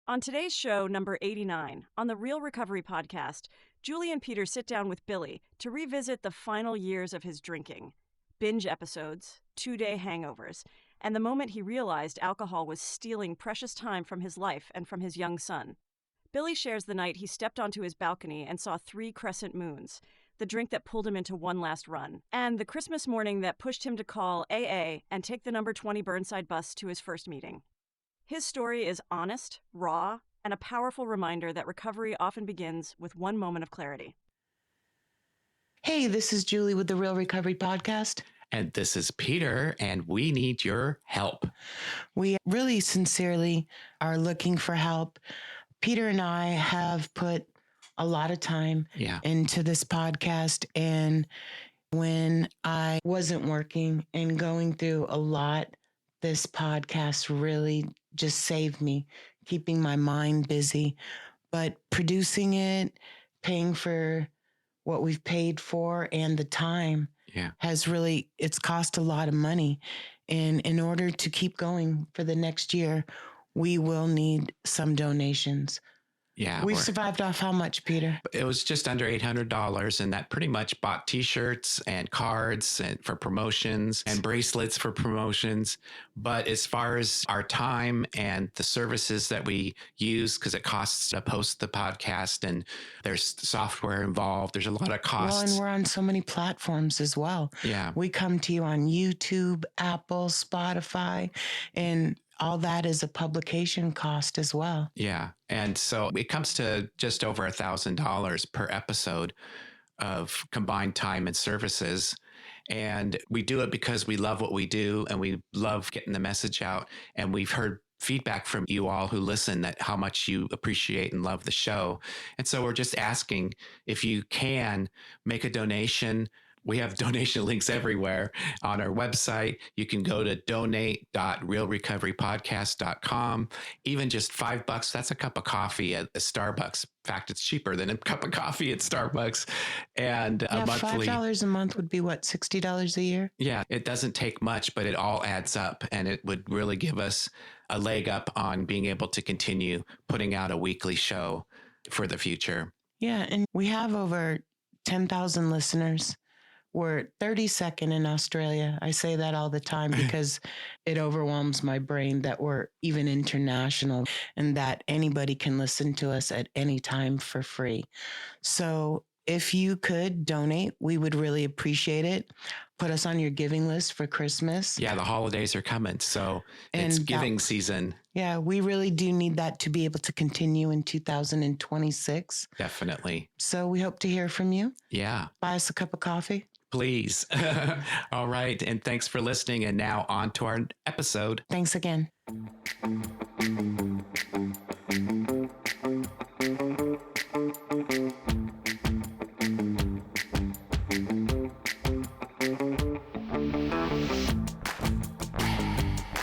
On today's show, number 89, on the Real Recovery podcast, Julie and Peter sit down with Billy to revisit the final years of his drinking, binge episodes, 2-day hangovers, and the moment he realized alcohol was stealing precious time from his life and from his young son. Billy shares the night he stepped onto his balcony and saw 3 crescent moons, the drink that pulled him into one last run, and the Christmas morning that pushed him to call AA and take the number 20 Burnside bus to his first meeting. His story is honest, raw, and a powerful reminder that recovery often begins with one moment of clarity. Hey, this is Julie with the Real Recovery Podcast. And this is Peter, and we need your help. We really sincerely are looking for help. Peter and I have put a lot of time into this podcast. And when I wasn't working and going through a lot, this podcast really just saved me, keeping my mind busy. But producing it, paying for what we've paid for and the time has really, it's cost a lot of money. And in order to keep going for the next year, we will need some donations. Yeah. We've survived off how much, Peter? It was just under $800, and that pretty much bought t-shirts and cards and for promotions and bracelets for promotions. But as far as our time and the services that we use, because it costs to post the podcast and there's software involved, there's a lot of costs. Well, and we're on so many platforms as well. Yeah. We come to you on YouTube, Apple, Spotify, and all that is a publication cost as well. Yeah. And so it comes to just over $1,000 per episode of combined time and services. And we do it because we love what we do and we love getting the message out. And we've heard feedback from you all who listen that how much you appreciate and love the show. And so we're just asking if you can make a donation. We have donation links everywhere on our website. You can go to donate.realrecoverypodcast.com. Even just $5, that's a cup of coffee at a Starbucks. In fact, it's cheaper than a cup of coffee at Starbucks. And a monthly $5 a month would be what, $60 a year? Yeah, it doesn't take much, but it all adds up, and it would really give us a leg up on being able to continue putting out a weekly show for the future. Yeah, and we have over 10,000 listeners. We're 32nd in Australia. I say that all the time because it overwhelms my brain that we're even international and that anybody can listen to us at any time for free. So if you could donate, we would really appreciate it. Put us on your giving list for Christmas. Yeah, the holidays are coming, so it's giving season. Yeah, we really do need that to be able to continue in 2026. Definitely. So we hope to hear from you. Yeah. Buy us a cup of coffee. Please. All right. And thanks for listening. And now on to our episode. Thanks again.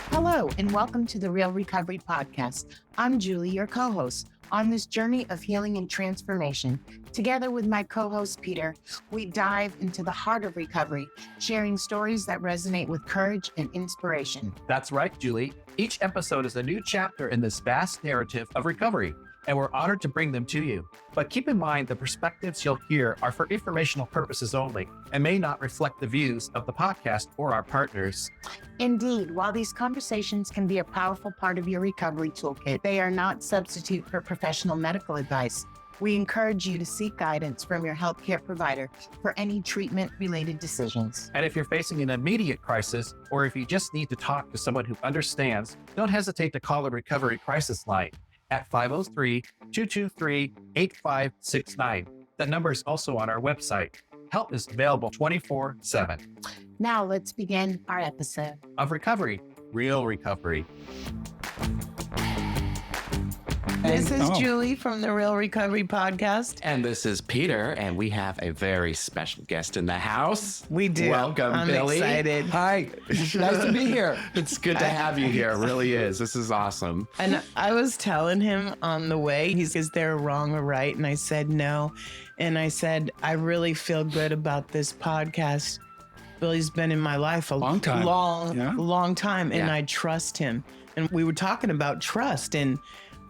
Hello, and welcome to the Real Recovery Podcast. I'm Julie, your co-host. On this journey of healing and transformation, together with my co-host Peter, we dive into the heart of recovery, sharing stories that resonate with courage and inspiration. That's right, Julie. Each episode is a new chapter in this vast narrative of recovery, and we're honored to bring them to you. But keep in mind the perspectives you'll hear are for informational purposes only and may not reflect the views of the podcast or our partners. Indeed, while these conversations can be a powerful part of your recovery toolkit, they are not substitute for professional medical advice. We encourage you to seek guidance from your healthcare provider for any treatment-related decisions. And if you're facing an immediate crisis, or if you just need to talk to someone who understands, don't hesitate to call the Recovery Crisis Line at 503-223-8569. That number is also on our website. Help is available 24/7. Now let's begin our episode Of recovery, real recovery. This is Julie from the Real Recovery Podcast. And this is Peter, and we have a very special guest in the house. We do. Welcome, I'm Billy. excited. Hi. Nice to be here. It's good to have you here. It really is. This is awesome. And I was telling him on the way, he's, is there a wrong or right? And I said, no. And I said, I really feel good about this podcast. Billy's been in my life a long time. Long time. And I trust him. And we were talking about trust. And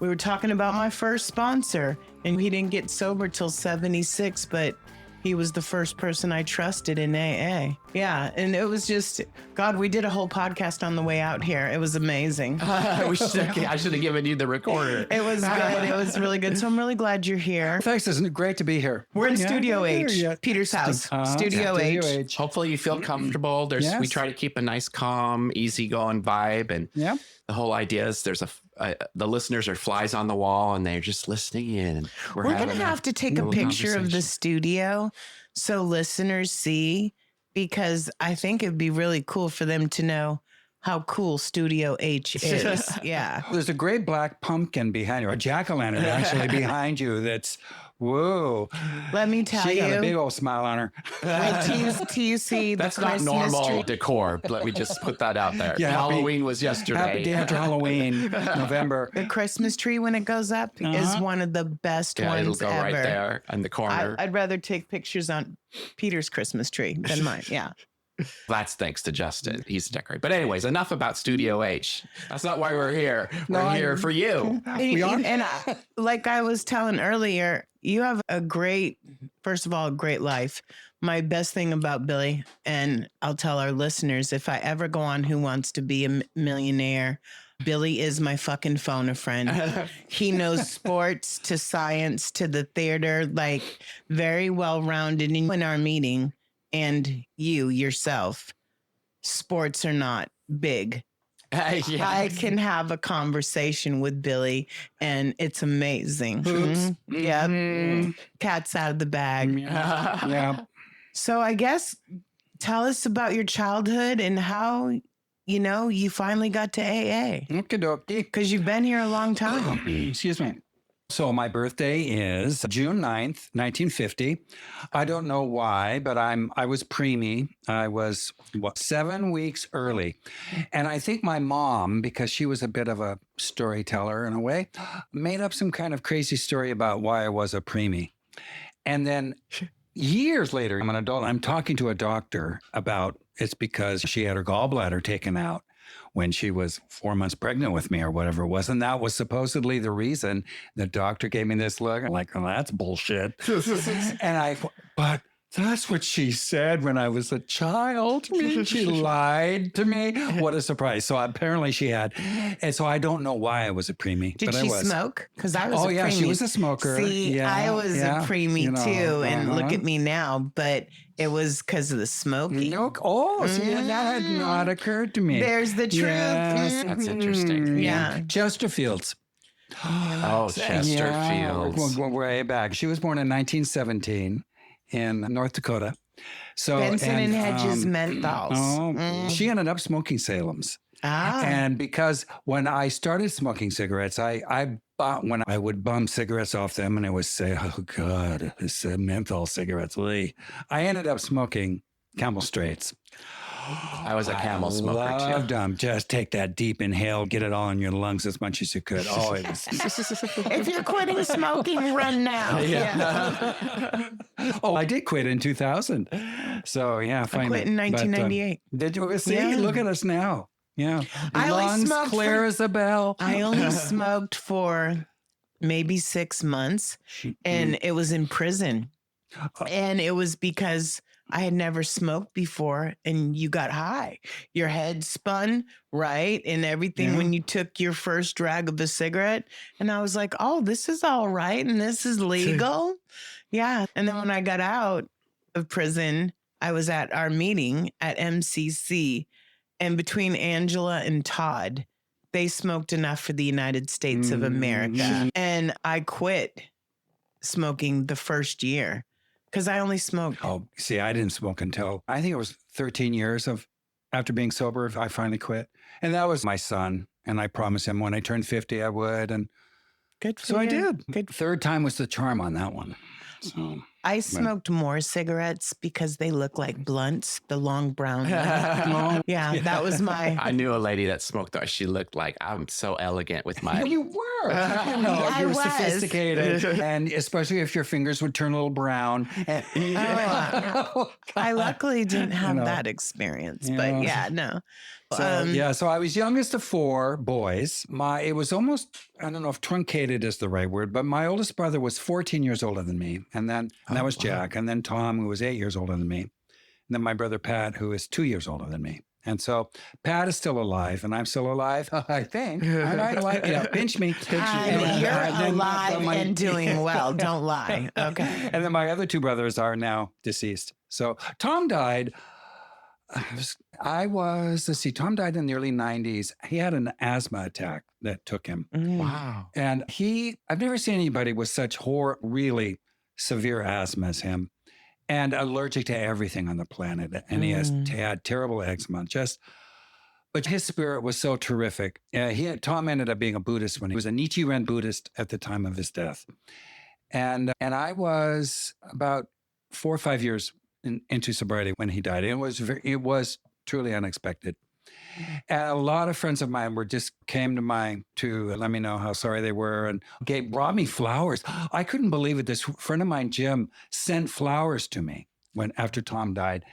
We were talking about my first sponsor, and he didn't get sober till 76, but he was the first person I trusted in AA. Yeah, and it was just, God, we did a whole podcast on the way out here. It was amazing. I should have given you the recorder. It was good. It was really good. So I'm really glad you're here. Thanks. It's great to be here. We're in Studio H, Peter's house. Studio H. Hopefully you feel comfortable. We try to keep a nice, calm, easygoing vibe. And the whole idea is the listeners are flies on the wall and they're just listening in. And we're going to have to take a picture of the studio so listeners see, because I think it'd be really cool for them to know how cool Studio H is. Yeah. There's a great black pumpkin behind you, a jack-o'-lantern actually behind you that's, whoa. Let me tell you. She got a big old smile on her. Wait, do you see that's not normal decor. Let me just put that out there. Yeah, Halloween was yesterday. Happy day after Halloween, November. The Christmas tree, when it goes up, is one of the best ones it'll go ever. Right there in the corner. I'd rather take pictures on Peter's Christmas tree than mine. Yeah. That's thanks to Justin. He's a decorator. But anyways, enough about Studio H. That's not why we're here. We're here for you. And like I was telling earlier, you have first of all, a great life. My best thing about Billy, and I'll tell our listeners, if I ever go on Who Wants to Be a Millionaire, Billy is my fucking phone a friend. He knows sports to science to the theater, like very well-rounded. In our meeting, and you yourself, sports are not big. I can have a conversation with Billy and it's amazing. Yeah. Cat's out of the bag. Yeah. So I guess tell us about your childhood and how, you finally got to AA. Okie dokie. Because you've been here a long time. Excuse me. So my birthday is June 9th, 1950. I don't know why, but I was preemie. I was 7 weeks early. And I think my mom, because she was a bit of a storyteller in a way, made up some kind of crazy story about why I was a preemie. And then years later, I'm an adult, I'm talking to a doctor about it's because she had her gallbladder taken out when she was 4 months pregnant with me or whatever it was. And that was supposedly the reason the doctor gave me this look. I'm like, well, that's bullshit. But that's what she said when I was a child. She lied to me. What a surprise. So apparently she had. And so I don't know why I was a preemie. Did she smoke? Because I was a preemie. Oh, yeah, she was a smoker. See, I was a preemie too. And look at me now. But it was because of the smoking. See, that had not occurred to me. There's the truth. Yes. That's interesting. Yeah. Chesterfields. Chesterfields. Way back. She was born in 1917. In North Dakota. So Benson and Hedges menthols. She ended up smoking Salem's. Ah. And because when I started smoking cigarettes, I bought when I would bum cigarettes off them and I would say, oh God, this menthol cigarettes. I ended up smoking Camel Straights. I was a Camel smoker loved too. them. Just take that deep inhale, get it all in your lungs as much as you could. Oh, it was... If you're quitting smoking, run now. Yeah. I did quit in 2000. So yeah, I quit in 1998. Did you see? Yeah. Look at us now. Yeah, lungs clear as a bell. I only smoked for maybe 6 months, and it was in prison, and it was because I had never smoked before, and you got high. Your head spun, right? And everything when you took your first drag of a cigarette. And I was like, oh, this is all right. And this is legal. Yeah. And then when I got out of prison, I was at our meeting at MCC. And between Angela and Todd, they smoked enough for the United States of America. And I quit smoking the first year. Because I only smoked. Oh, see, I didn't smoke until I think it was 13 years after being sober, I finally quit. And that was my son. And I promised him when I turned 50, I would. And good for so you. I did. Good. Third time was the charm on that one. So I smoked more cigarettes because they look like blunts, the long brown. Yeah, that was my. I knew a lady that smoked that. She looked like, I'm so elegant with my. You were. You were sophisticated. And especially if your fingers would turn a little brown. I luckily didn't have that experience. But yeah, no. So I was youngest of 4 boys. It was almost, I don't know if truncated is the right word, but my oldest brother was 14 years older than me. And that was Jack. And then Tom, who was 8 years older than me. And then my brother Pat, who is 2 years older than me. And so Pat is still alive, and I'm still alive, I think. And I like, pinch me. You're alive and doing well. Don't lie. Okay. And then my other 2 brothers are now deceased. So Tom died. Tom died in the early 90s. He had an asthma attack that took him. Wow. And I've never seen anybody with such really severe asthma as him. And allergic to everything on the planet. And he had terrible eczema. But his spirit was so terrific. Tom ended up being a Buddhist he was a Nichiren Buddhist at the time of his death. And I was about 4 or 5 years into sobriety when he died. It was truly unexpected. And a lot of friends of mine came to let me know how sorry they were and brought me flowers. I couldn't believe it. This friend of mine, Jim, sent flowers to me after Tom died.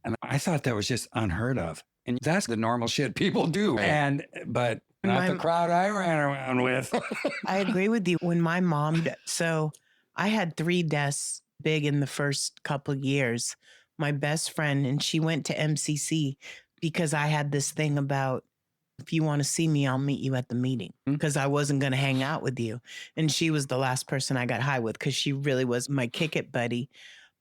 And I thought that was just unheard of. And that's the normal shit people do. But not the crowd I ran around with. I agree with you. When my mom, so I had 3 deaths big in the first couple of years. My best friend, and she went to MCC because I had this thing about, if you want to see me, I'll meet you at the meeting, because I wasn't going to hang out with you. And she was the last person I got high with because she really was my kick it buddy.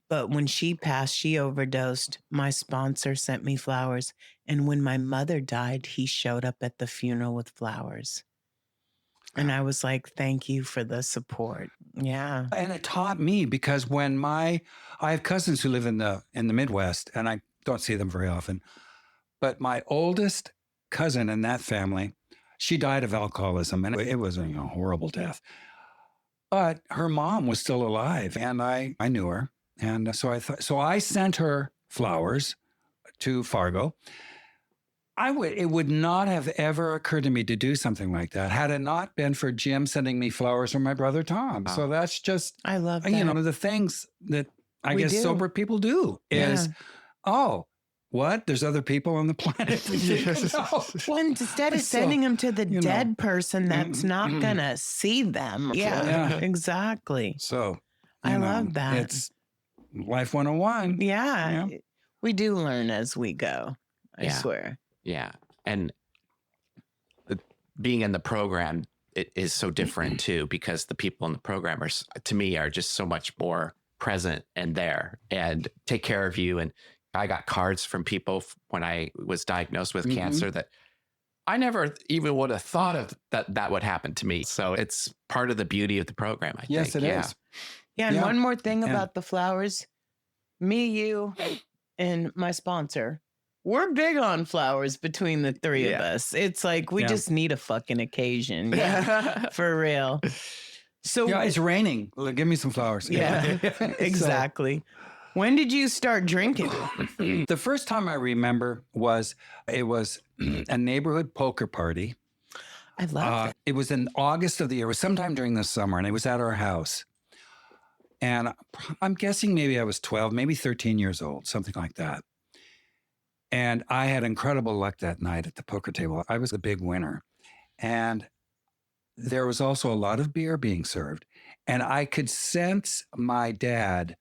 But when she passed, she overdosed. My sponsor sent me flowers. And when my mother died, he showed up at the funeral with flowers. And I was like, thank you for the support. Yeah. And it taught me, because I have cousins who live in the Midwest, and I don't see them very often. But my oldest cousin in that family, she died of alcoholism, and it was a horrible death. But her mom was still alive, and I knew her. And so I sent her flowers to Fargo. It would not have ever occurred to me to do something like that had it not been for Jim sending me flowers from my brother Tom. Wow. So that's just, I love that. The things that I guess sober people do is, what? There's other people on the planet. Well, instead of sending them to the dead person that's not going to see them. Yeah, exactly. So I love that. It's Life 101. Yeah. We do learn as we go. I swear. Yeah. And being in the program, it is so different too, because the people in the program to me, are just so much more present and there and take care of you. And I got cards from people when I was diagnosed with cancer that I never even would have thought of that would happen to me. So it's part of the beauty of the program, I think. Yes, it is. Yeah. And one more thing about the flowers, me, you, and my sponsor, we're big on flowers between the 3 of us. It's like, we just need a fucking occasion. Yeah, for real. So it's raining. Give me some flowers. Yeah, exactly. When did you start drinking? The first time I remember was a neighborhood poker party. I love it. It was in August of the year. It was sometime during the summer, and it was at our house. And I'm guessing maybe I was 12, maybe 13 years old, something like that. And I had incredible luck that night at the poker table. I was the big winner. And there was also a lot of beer being served. And I could sense my dad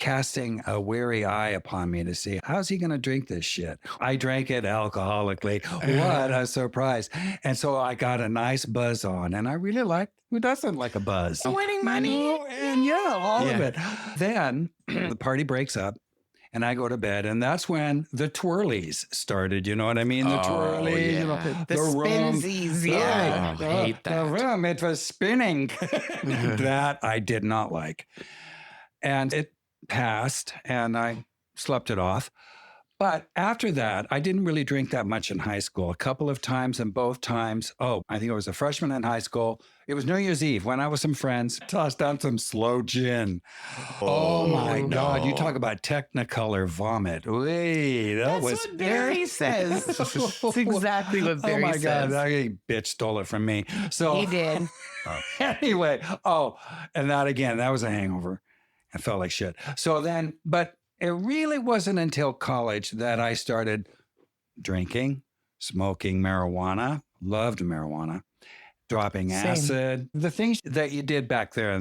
casting a wary eye upon me to see, how's he going to drink this shit? I drank it alcoholically. What a surprise. And so I got a nice buzz on, and I really liked, who doesn't like a buzz? Winning money. And all of it. Then the party breaks up, and I go to bed, and that's when the twirlies started. You know what I mean? The twirlies, the spinsies. I hate that. The room, it was spinning. That I did not like. And it passed, and I slept it off. But after that, I didn't really drink that much in high school. A couple of times, and both times, I think I was a freshman in high school. It was New Year's Eve. Went out with some friends, tossed down some slow gin. Oh my God. You talk about technicolor vomit. That's what Barry says. That's exactly what Barry says. Oh my God. That bitch stole it from me. So he did. Anyway. And that was a hangover. I felt like shit. So then, but it really wasn't until college that I started drinking, smoking marijuana, loved marijuana, dropping Same. acid, the things that you did back there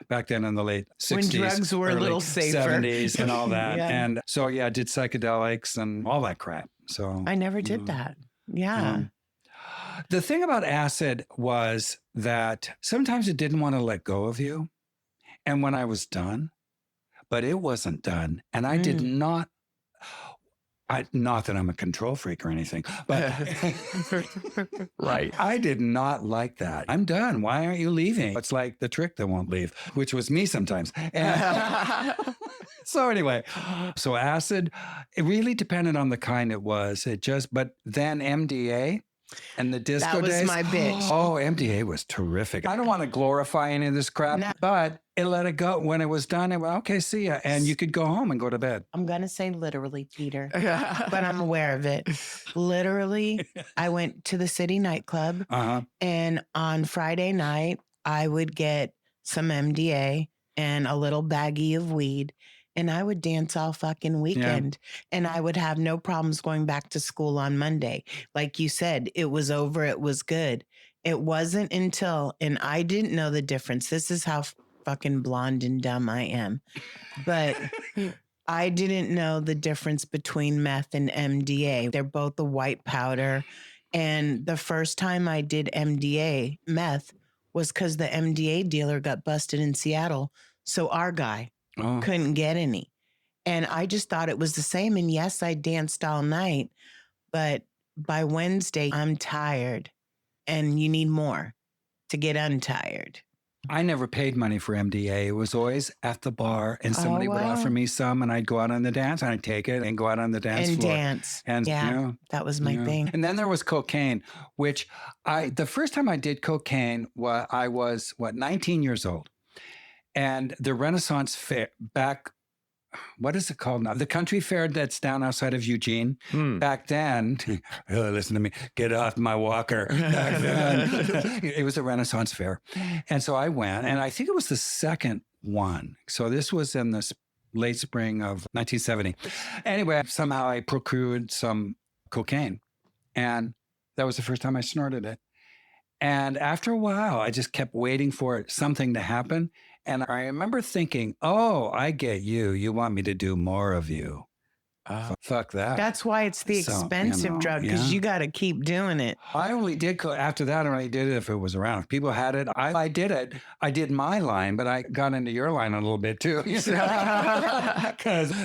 back then in the late 60s. When drugs were a little safer. 70s and all that. Yeah. And so, I did psychedelics and all that crap. So I never did that. Yeah. The thing about acid was that sometimes it didn't want to let go of you. And when I was done, but it wasn't done. And I did not, not that I'm a control freak or anything, but right. I did not like that. I'm done. Why aren't you leaving? It's like the trick that won't leave, which was me sometimes. And so anyway, so acid, it really depended on the kind it was. But then MDA and the disco days. That was my bitch. Oh, MDA was terrific. I don't want to glorify any of this crap, but it let it go. When it was done, it went, okay, see ya. And you could go home and go to bed. I'm going to say literally, Peter, but I'm aware of it. Literally, I went to the city nightclub and on Friday night, I would get some MDA and a little baggie of weed. And I would dance all fucking weekend. And I would have no problems going back to school on Monday. Like you said, it was over. It was good. It wasn't until, and I didn't know the difference. This is how fucking blonde and dumb I am. But I didn't know the difference between meth and MDA. They're both a white powder. And the first time I did MDA, meth, was because the MDA dealer got busted in Seattle. So our guy couldn't get any. And I just thought it was the same. And yes, I danced all night, but by Wednesday, I'm tired and you need more to get untired. I never paid money for MDA. It was always at the bar and somebody would offer me some and I'd go out on the dance and I'd take it and go out on the dance floor. Dance. And that was my thing. And then there was cocaine, which the first time I did cocaine, I was 19 years old. And the Renaissance Fair what is it called now? The country fair that's down outside of Eugene. Back then, listen to me, get off my walker. Back then, it was a Renaissance Fair. And so I went, and I think it was the second one. So this was in the late spring of 1970. Anyway, somehow I procured some cocaine. And that was the first time I snorted it. And after a while, I just kept waiting for something to happen. And I remember thinking, oh, I get you. You want me to do more of you. Fuck that. That's why it's the expensive drug, because you got to keep doing it. I only did, after that, I only did it if it was around. If people had it, I did it. I did my line, but I got into your line a little bit too. Because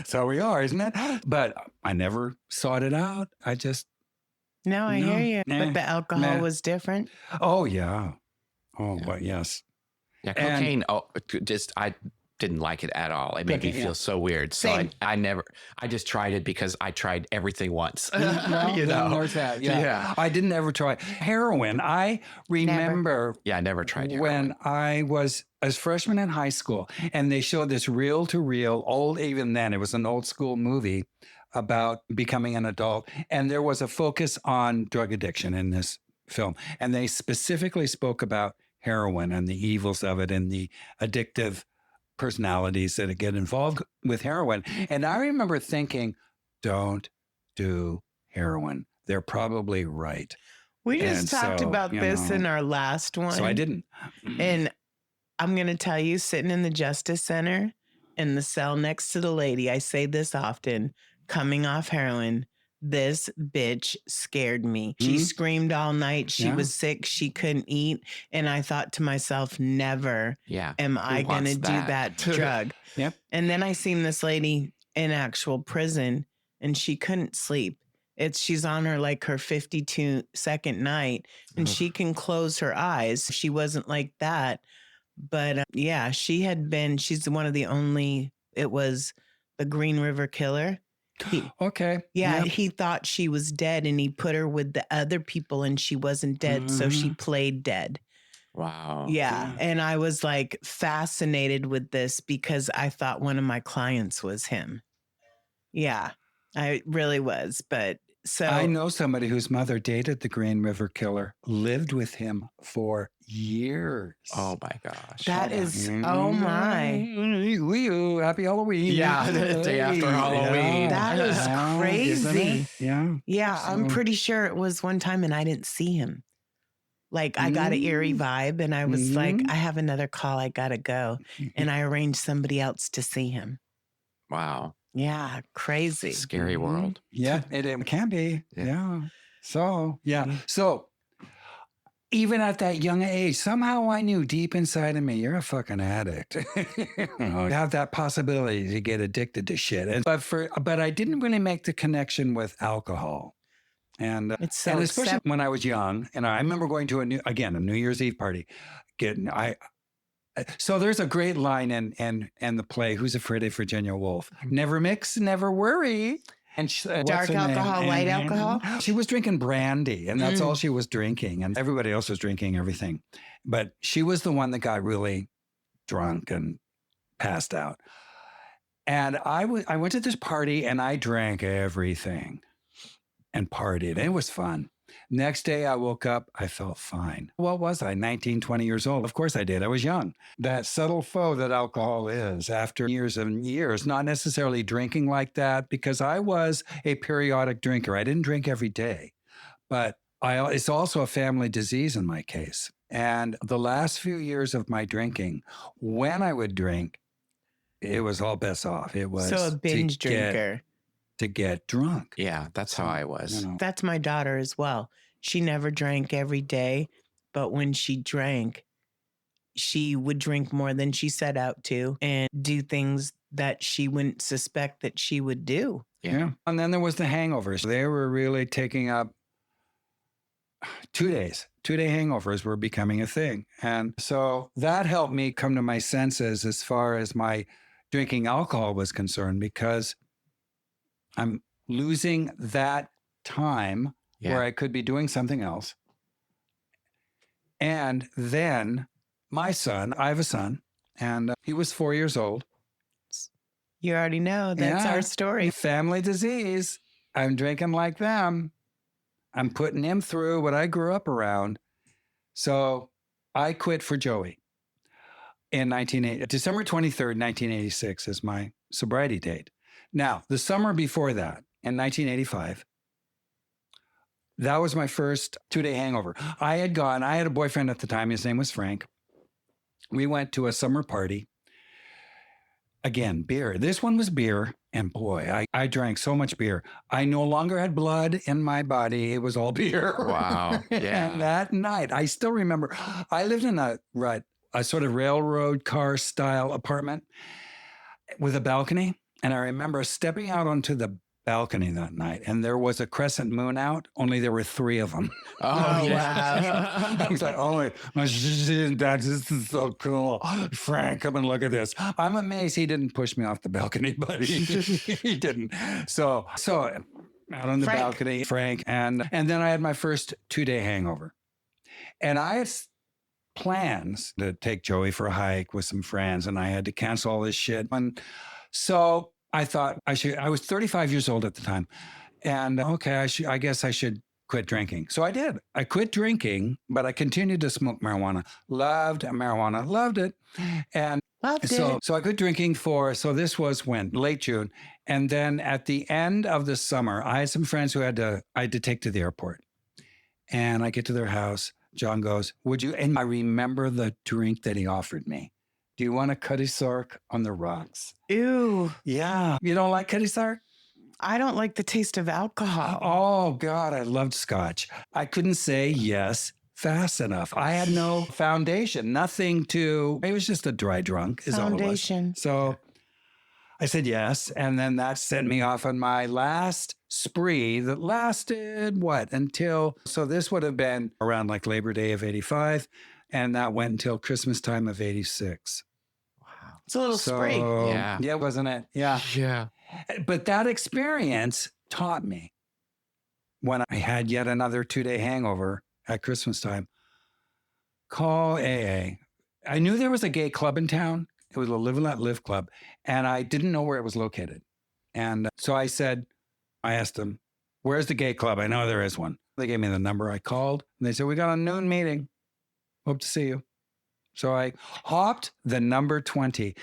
so we are, isn't it? But I never sought it out. I just. No, I hear you. But the alcohol was different. Oh, yeah. Oh, but yes. Yeah, cocaine, I didn't like it at all. It made me feel so weird. So I just tried it because I tried everything once. There's that. Yeah. I didn't ever try heroin. I remember. I never tried heroin. When I was a freshman in high school and they showed this reel to reel, old, even then, it was an old school movie about becoming an adult. And there was a focus on drug addiction in this film. And they specifically spoke about heroin and the evils of it and the addictive personalities that get involved with heroin. And I remember thinking, don't do heroin. They're probably right. We just talked about this in our last one. So I didn't. And I'm going to tell you, sitting in the Justice Center in the cell next to the lady, I say this often, coming off heroin, this bitch scared me. She screamed all night. She was sick. She couldn't eat. And I thought to myself, never am I going to do that drug. And then I seen this lady in actual prison and she couldn't sleep. She's on her 52-second night and she can close her eyes. She wasn't like that. But she's one of the only, it was the Green River Killer. He thought she was dead and he put her with the other people and she wasn't dead. So she played dead. Wow. Yeah. And I was fascinated with this because I thought one of my clients was him. Yeah, I really was. But So I know somebody whose mother dated the Green River Killer, lived with him for years. Oh my gosh. that is, oh my. Happy Halloween. Yeah, the day after Halloween. That is Isn't crazy. it? Yeah. Yeah, I'm So- pretty sure it was one time and I didn't see him. Like I got an eerie vibe and I was like, I have another call. I got to go. And I arranged somebody else to see him. Wow. Yeah, crazy. Scary world. Yeah, it can be. Yeah. Yeah. So, yeah. So, even at that young age, somehow I knew deep inside of me, you're a fucking addict. You have that possibility to get addicted to shit. But I didn't really make the connection with alcohol. And, It's so and especially accept- when I was young, and I remember going to a New Year's Eve party. So there's a great line in the play, Who's Afraid of Virginia Woolf? Never mix, never worry. And Dark alcohol, light alcohol? She was drinking brandy, and that's all she was drinking. And everybody else was drinking everything. But she was the one that got really drunk and passed out. And I went to this party, and I drank everything and partied. It was fun. Next day, I woke up, I felt fine. What was I, 19, 20 years old? Of course I did. I was young. That subtle foe that alcohol is after years and years, not necessarily drinking like that, because I was a periodic drinker. I didn't drink every day, but it's also a family disease in my case. And the last few years of my drinking, when I would drink, it was all bets off. It was So a binge drinker. To get drunk. Yeah, that's how I was. You know. That's my daughter as well. She never drank every day, but when she drank, she would drink more than she set out to and do things that she wouldn't suspect that she would do. Yeah. And then there was the hangovers. They were really taking up 2 days. 2-day hangovers were becoming a thing. And so that helped me come to my senses as far as my drinking alcohol was concerned, because I'm losing that time where I could be doing something else. And then my son, I have a son, and he was 4 years old. You already know. That's our story. Family disease. I'm drinking like them. I'm putting him through what I grew up around. So I quit for Joey in December 23rd, 1986 is my sobriety date. Now, the summer before that, in 1985, that was my first 2-day hangover. I had a boyfriend at the time. His name was Frank. We went to a summer party. Again, beer. This one was beer. And boy, I drank so much beer. I no longer had blood in my body. It was all beer. Wow. Yeah. And that night, I still remember, I lived in a sort of railroad car style apartment with a balcony. And I remember stepping out onto the balcony that night, and there was a crescent moon out, only there were 3 of them. Oh, wow. I was like, oh, this is so cool. Frank, come and look at this. I'm amazed he didn't push me off the balcony, but he didn't. So out on the balcony, Frank, and then I had my first 2-day hangover. And I had plans to take Joey for a hike with some friends, and I had to cancel all this shit. And so I thought I was 35 years old at the time. And I guess I should quit drinking. So I did. I quit drinking, but I continued to smoke marijuana. Loved marijuana. Loved it. And so I quit drinking so this was when? Late June. And then at the end of the summer, I had some friends who I had to take to the airport. And I get to their house. John goes, would you? And I remember the drink that he offered me. Do you want a Cutty Sark on the rocks? Ew. Yeah. You don't like Cutty Sark? I don't like the taste of alcohol. Oh, God, I loved scotch. I couldn't say yes fast enough. I had no foundation, it was just a dry drunk is all it was. Foundation. So I said yes. And then that sent me off on my last spree that lasted so this would have been around like Labor Day of 85. And that went until Christmas time of 86. Wow. It's a little spree. Yeah. Yeah, wasn't it? Yeah. Yeah. But that experience taught me when I had yet another 2-day hangover at Christmas time, call AA. I knew there was a gay club in town. It was a Live and Let Live club. And I didn't know where it was located. And so I asked them, Where's the gay club? I know there is one. They gave me the number. I called and they said, we got a noon meeting. Hope to see you. So I hopped the number 20.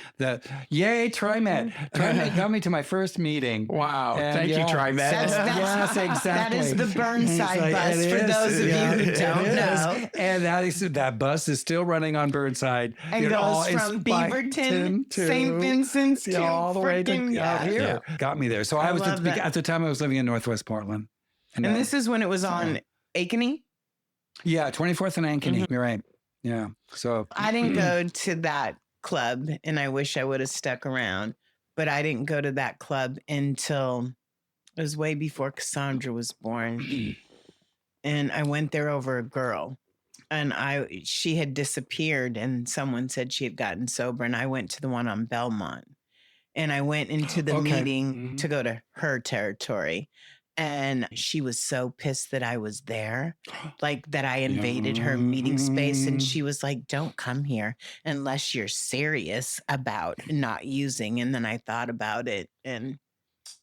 Yay, TriMet. TriMet got me to my first meeting. Wow. And Thank you, TriMet. Yes, exactly. That is the Burnside bus for those of you who don't know. And that bus is still running on Burnside. And goes from Beaverton to St. Vincent's to all the way to out here. Yeah. Got me there. So I was at the time I was living in Northwest Portland. And this is when it was on Ankeny? Yeah, 24th and Ankeny. You're right. Yeah. So I didn't go to that club, and I wish I would have stuck around, but I didn't go to that club until it was way before Cassandra was born. And I went there over a girl, and she had disappeared, and someone said she had gotten sober, and I went to the one on Belmont, and I went into the meeting to go to her territory. And she was so pissed that I was there, like that I invaded her meeting space. And she was like, don't come here unless you're serious about not using. And then I thought about it and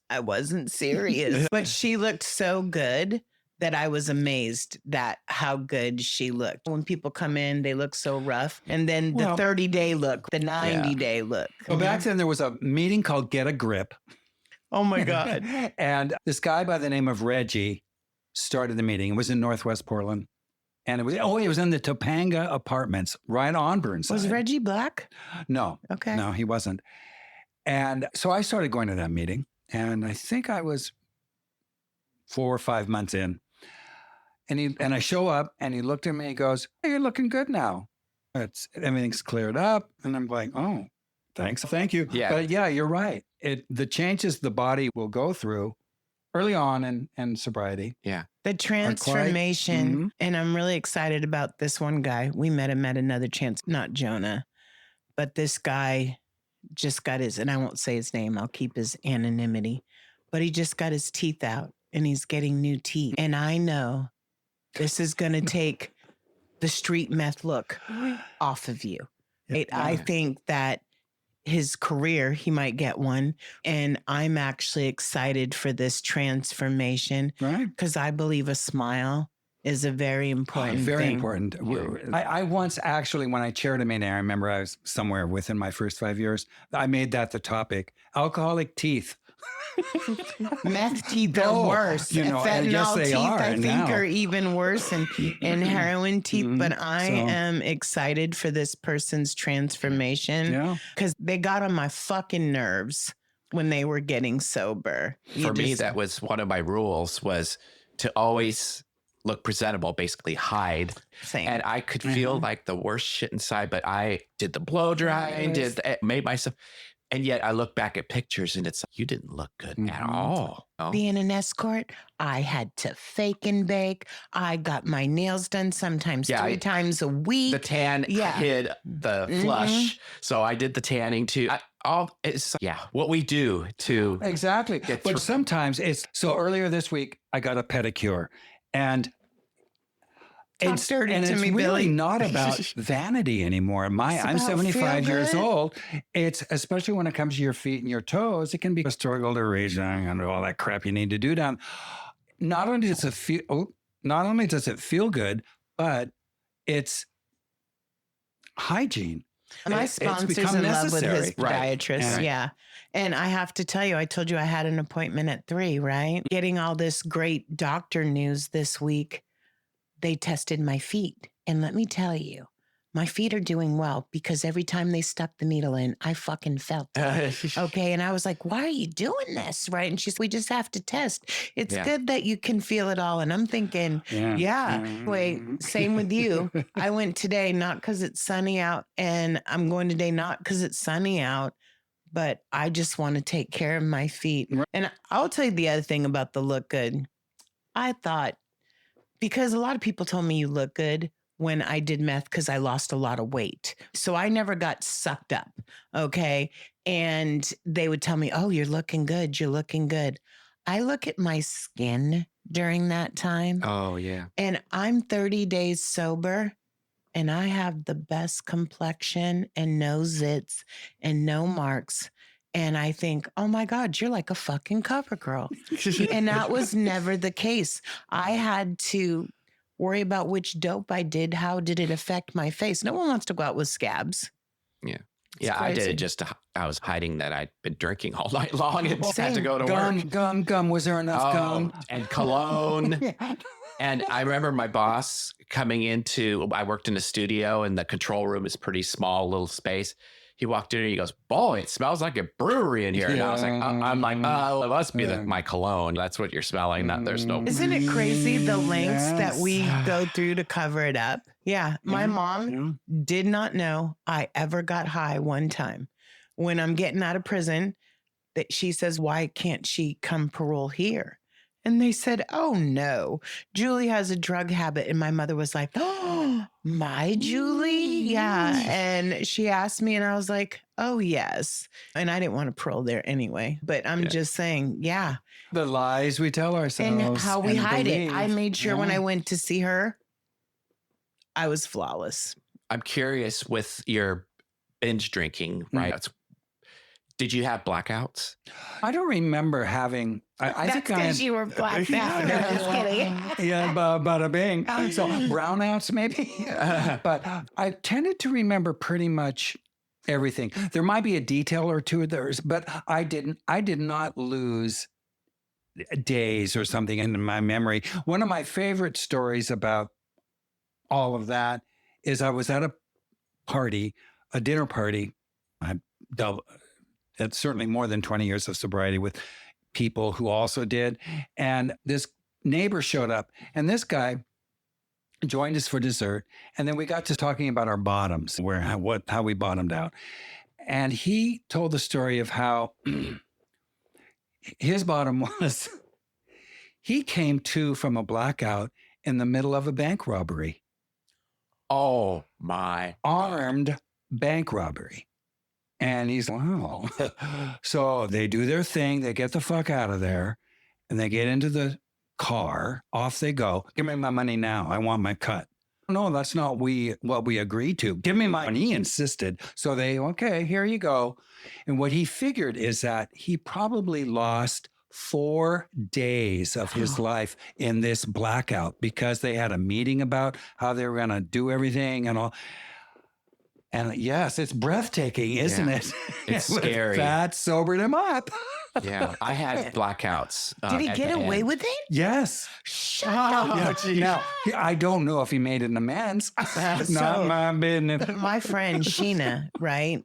I wasn't serious. But she looked so good that I was amazed at how good she looked. When people come in, they look so rough. And then the 30-day look, the 90-day look. Well, back then there was a meeting called Get a Grip. Oh my God. And this guy by the name of Reggie started the meeting. It was in Northwest Portland. And it was in the Topanga Apartments right on Burnside. Was Reggie black? No. Okay. No, he wasn't. And so I started going to that meeting. And I think I was 4 or 5 months in. And I show up and he looked at me and he goes, hey, you're looking good now. Everything's cleared up. And I'm like, oh, thanks. Thank you. Yeah. But yeah, you're right. The changes the body will go through early on in sobriety. Yeah. The transformation. And I'm really excited about this one guy. We met him at Another Chance, not Jonah, but this guy just got and I won't say his name, I'll keep his anonymity, but he just got his teeth out and he's getting new teeth. And I know this is going to take the street meth look off of you. I think that his career, he might get one. And I'm actually excited for this transformation. Right. Because I believe a smile is a very important thing. Important. I once actually, when I chaired a meeting, I remember I was somewhere within my first 5 years, I made that the topic. Alcoholic teeth. Meth teeth are worse. Fentanyl teeth, I think, are even worse, and heroin teeth. But I am excited for this person's transformation because they got on my fucking nerves when they were getting sober. For me, that was one of my rules, was to always look presentable, basically hide. Same. And I could feel like the worst shit inside, but I did the blow dry, made myself. And yet I look back at pictures and it's like, you didn't look good at all. Oh. Being an escort, I had to fake and bake. I got my nails done sometimes 3 times a week. The tan hid the flush. So I did the tanning too. What we do to exactly. But sometimes so earlier this week, I got a pedicure and it's really Billy. Not about vanity anymore. I'm 75 years old. It's especially when it comes to your feet and your toes, it can be a struggle to reach and all that crap you need to do down. Not only does it feel good, but it's hygiene. My sponsor's in love with his podiatrist. Yeah. And I have to tell you, I told you I had an appointment at 3, right? Getting all this great doctor news this week. They tested my feet. And let me tell you, my feet are doing well because every time they stuck the needle in, I fucking felt it. Okay. And I was like, why are you doing this? Right. And she's, we just have to test. It's good that you can feel it all. And I'm thinking, wait, same with you. I went today, not because it's sunny out, and I'm going today, not because it's sunny out, but I just want to take care of my feet. And I'll tell you the other thing about the look good. I thought, because a lot of people told me you look good when I did meth because I lost a lot of weight. So I never got sucked up, okay? And they would tell me, oh, you're looking good. You're looking good. I look at my skin during that time. Oh, yeah. And I'm 30 days sober, and I have the best complexion and no zits and no marks. And I think, oh my God, you're like a fucking cover girl. And that was never the case. I had to worry about which dope I did. How did it affect my face? No one wants to go out with scabs. Yeah. It's I did crazy. it just I was hiding that I'd been drinking all night long and had to go to work. Gum. Was there enough gum? And cologne. Yeah. And I remember my boss coming I worked in a studio and the control room is pretty small, little space. He walked in and he goes, boy, it smells like a brewery in here. And I was like, I'm like, oh, it must be my cologne. That's what you're smelling. There's no. Isn't it crazy the lengths that we go through to cover it up? Yeah. My mom did not know I ever got high one time. When I'm getting out of prison, that she says, why can't she come parole here? And they said, oh, no, Julie has a drug habit. And my mother was like, oh, my Julie? Yeah. And she asked me and I was like, oh, yes. And I didn't want to parole there anyway. But I'm just saying, yeah. The lies we tell ourselves. And how we hide it. I made sure when I went to see her, I was flawless. I'm curious with your binge drinking, right? Did you have blackouts? I don't remember having. I think because you were blacked out. No, just kidding. Yeah, bada bing. So brownouts maybe. But I tended to remember pretty much everything. There might be a detail or two of theirs, but I did not lose days or something in my memory. One of my favorite stories about all of that is I was at a dinner party. It's certainly more than 20 years of sobriety with people who also did. And this neighbor showed up and this guy joined us for dessert. And then we got to talking about our bottoms, how we bottomed out. And he told the story of how his bottom was, he came to from a blackout in the middle of a bank robbery. Oh my. Armed bank robbery. And he's like, wow. So they do their thing. They get the fuck out of there and they get into the car. Off they go. Give me my money now. I want my cut. No, that's not what we agreed to. Give me my money. He insisted. So okay, here you go. And what he figured is that he probably lost 4 days of his life in this blackout because they had a meeting about how they were going to do everything and all. And yes, it's breathtaking, isn't it? It's scary. That sobered him up. Yeah, I had blackouts. Did he get away with it? Yes. Shut up. Now, I don't know if he made an amends. That's not my business. My friend Sheena, right?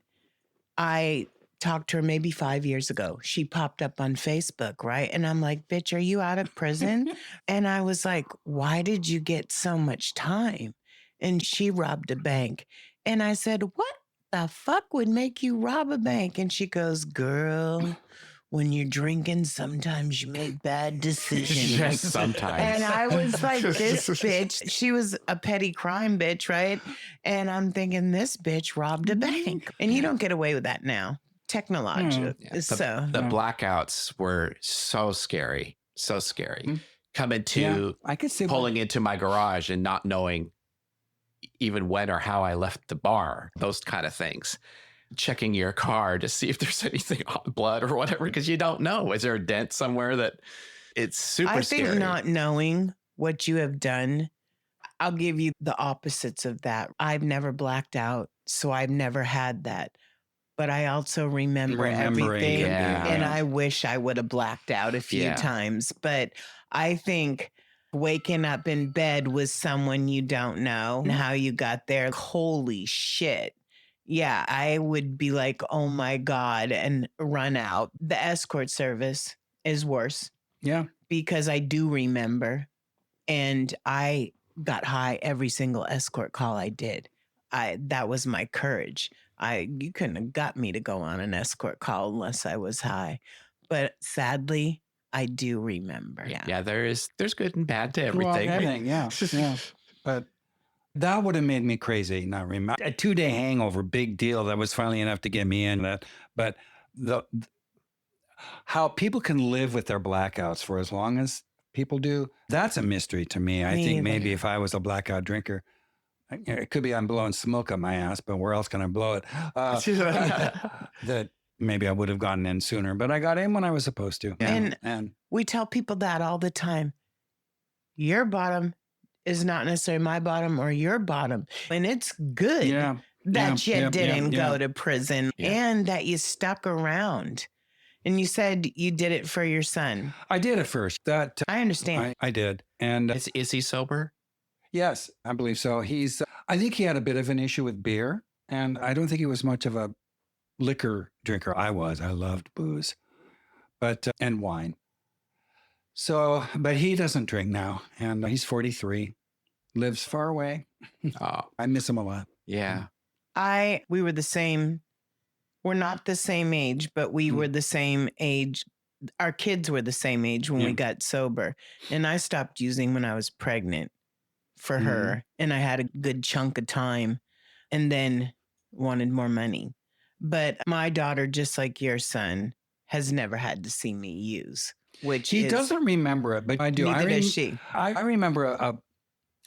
I talked to her maybe 5 years ago. She popped up on Facebook, right? And I'm like, bitch, are you out of prison? And I was like, why did you get so much time? And she robbed a bank. And I said, what the fuck would make you rob a bank? And she goes, girl, when you're drinking, sometimes you make bad decisions. Yes, sometimes. And I was like, this bitch, she was a petty crime bitch, right? And I'm thinking, this bitch robbed a bank. And you don't get away with that now. Technology. The blackouts were so scary. So scary. Coming to I could see pulling into my garage and not knowing even when or how I left the bar, those kind of things. Checking your car to see if there's anything on blood or whatever, because you don't know. Is there a dent somewhere that it's super scary? I think not knowing what you have done, I'll give you the opposites of that. I've never blacked out, so I've never had that. But I also remember everything, and I wish I would have blacked out a few times. But I think waking up in bed with someone you don't know and how you got there, holy shit. Yeah, I would be like, oh my God, and run out. The escort service is worse. Yeah. Because I do remember, and I got high every single escort call I did. That was my courage. You couldn't have got me to go on an escort call unless I was high. But sadly, I do remember. Yeah, there's good and bad to everything. Yeah. But that would have made me crazy. Not remember a 2-day hangover, big deal. That was finally enough to get me in that. But how people can live with their blackouts for as long as people do, that's a mystery to me. I think maybe if I was a blackout drinker, it could be I'm blowing smoke up my ass, but where else can I blow it? That maybe I would have gotten in sooner, but I got in when I was supposed to. And we tell people that all the time. Your bottom is not necessarily my bottom or your bottom. And it's good that you didn't go to prison and that you stuck around. And you said you did it for your son. I did at first. That I understand. I did. And is he sober? Yes, I believe so. I think he had a bit of an issue with beer, and I don't think he was much of a liquor drinker. I loved booze, and wine. So, but he doesn't drink now, and he's 43, lives far away. Oh, I miss him a lot. Yeah. We were the same. We're not the same age, but we were the same age. Our kids were the same age when we got sober. And I stopped using when I was pregnant for her. And I had a good chunk of time and then wanted more money. But my daughter, just like your son, has never had to see me use, which he doesn't remember it, but I do. Neither does she. I remember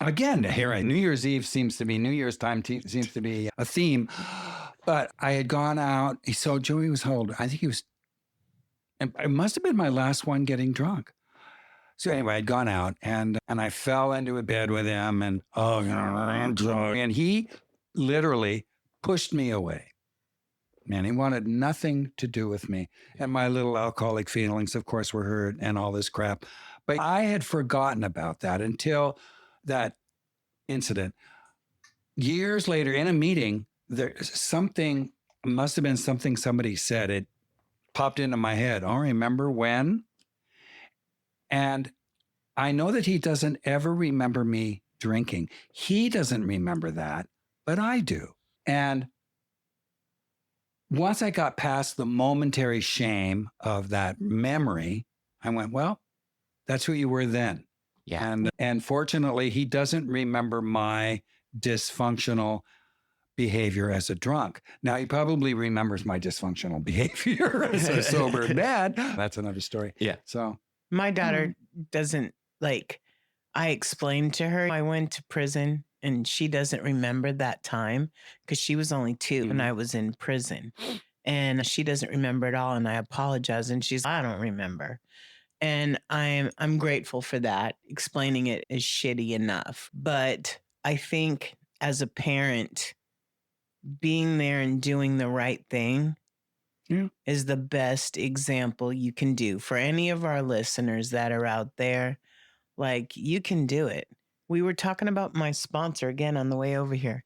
again, here, New Year's Eve New Year's time seems to be a theme. But I had gone out. So Joey was how old? I think he was, it must have been my last one getting drunk. So anyway, I'd gone out and I fell into a bed with him and he literally pushed me away. Man, he wanted nothing to do with me. And my little alcoholic feelings, of course, were hurt and all this crap. But I had forgotten about that until that incident. Years later in a meeting, must have been something somebody said. It popped into my head. I don't remember when. And I know that he doesn't ever remember me drinking. He doesn't remember that, but I do. And once I got past the momentary shame of that memory, I went, well, that's who you were then. Yeah. And fortunately, he doesn't remember my dysfunctional behavior as a drunk. Now, he probably remembers my dysfunctional behavior as a sober dad. That's another story. Yeah. So my daughter doesn't I explained to her I went to prison and she doesn't remember that time because she was only 2 when I was in prison. And she doesn't remember it all. And I apologize. And she's, I don't remember. And I'm grateful for that. Explaining it is shitty enough. But I think as a parent, being there and doing the right thing is the best example you can do for any of our listeners that are out there. You can do it. We were talking about my sponsor again on the way over here.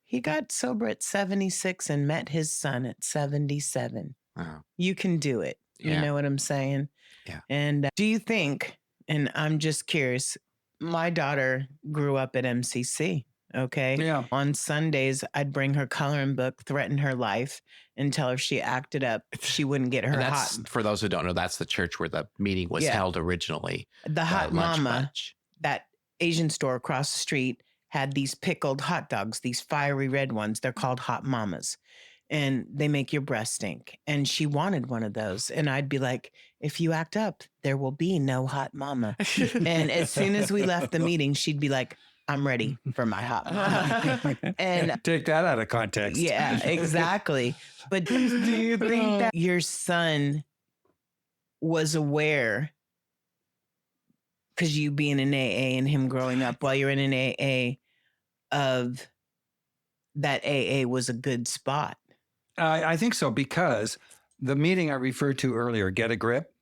He got sober at 76 and met his son at 77. Wow. You can do it. Yeah. You know what I'm saying? Yeah. And do you think, and I'm just curious, my daughter grew up at MCC. Okay. Yeah. On Sundays, I'd bring her coloring book, threaten her life, and tell her if she acted up, she wouldn't get her hot. For those who don't know, that's the church where the meeting was held originally. The Hot Mama, that Asian store across the street, had these pickled hot dogs, these fiery red ones. They're called Hot Mamas. And they make your breath stink. And she wanted one of those. And I'd be like, if you act up, there will be no Hot Mama. And as soon as we left the meeting, she'd be like, I'm ready for my Hot Mama. And take that out of context. Yeah, exactly. But do you think that your son was aware, because you being in AA and him growing up while you're in an AA, of that AA was a good spot? I think so, because the meeting I referred to earlier, Get a Grip,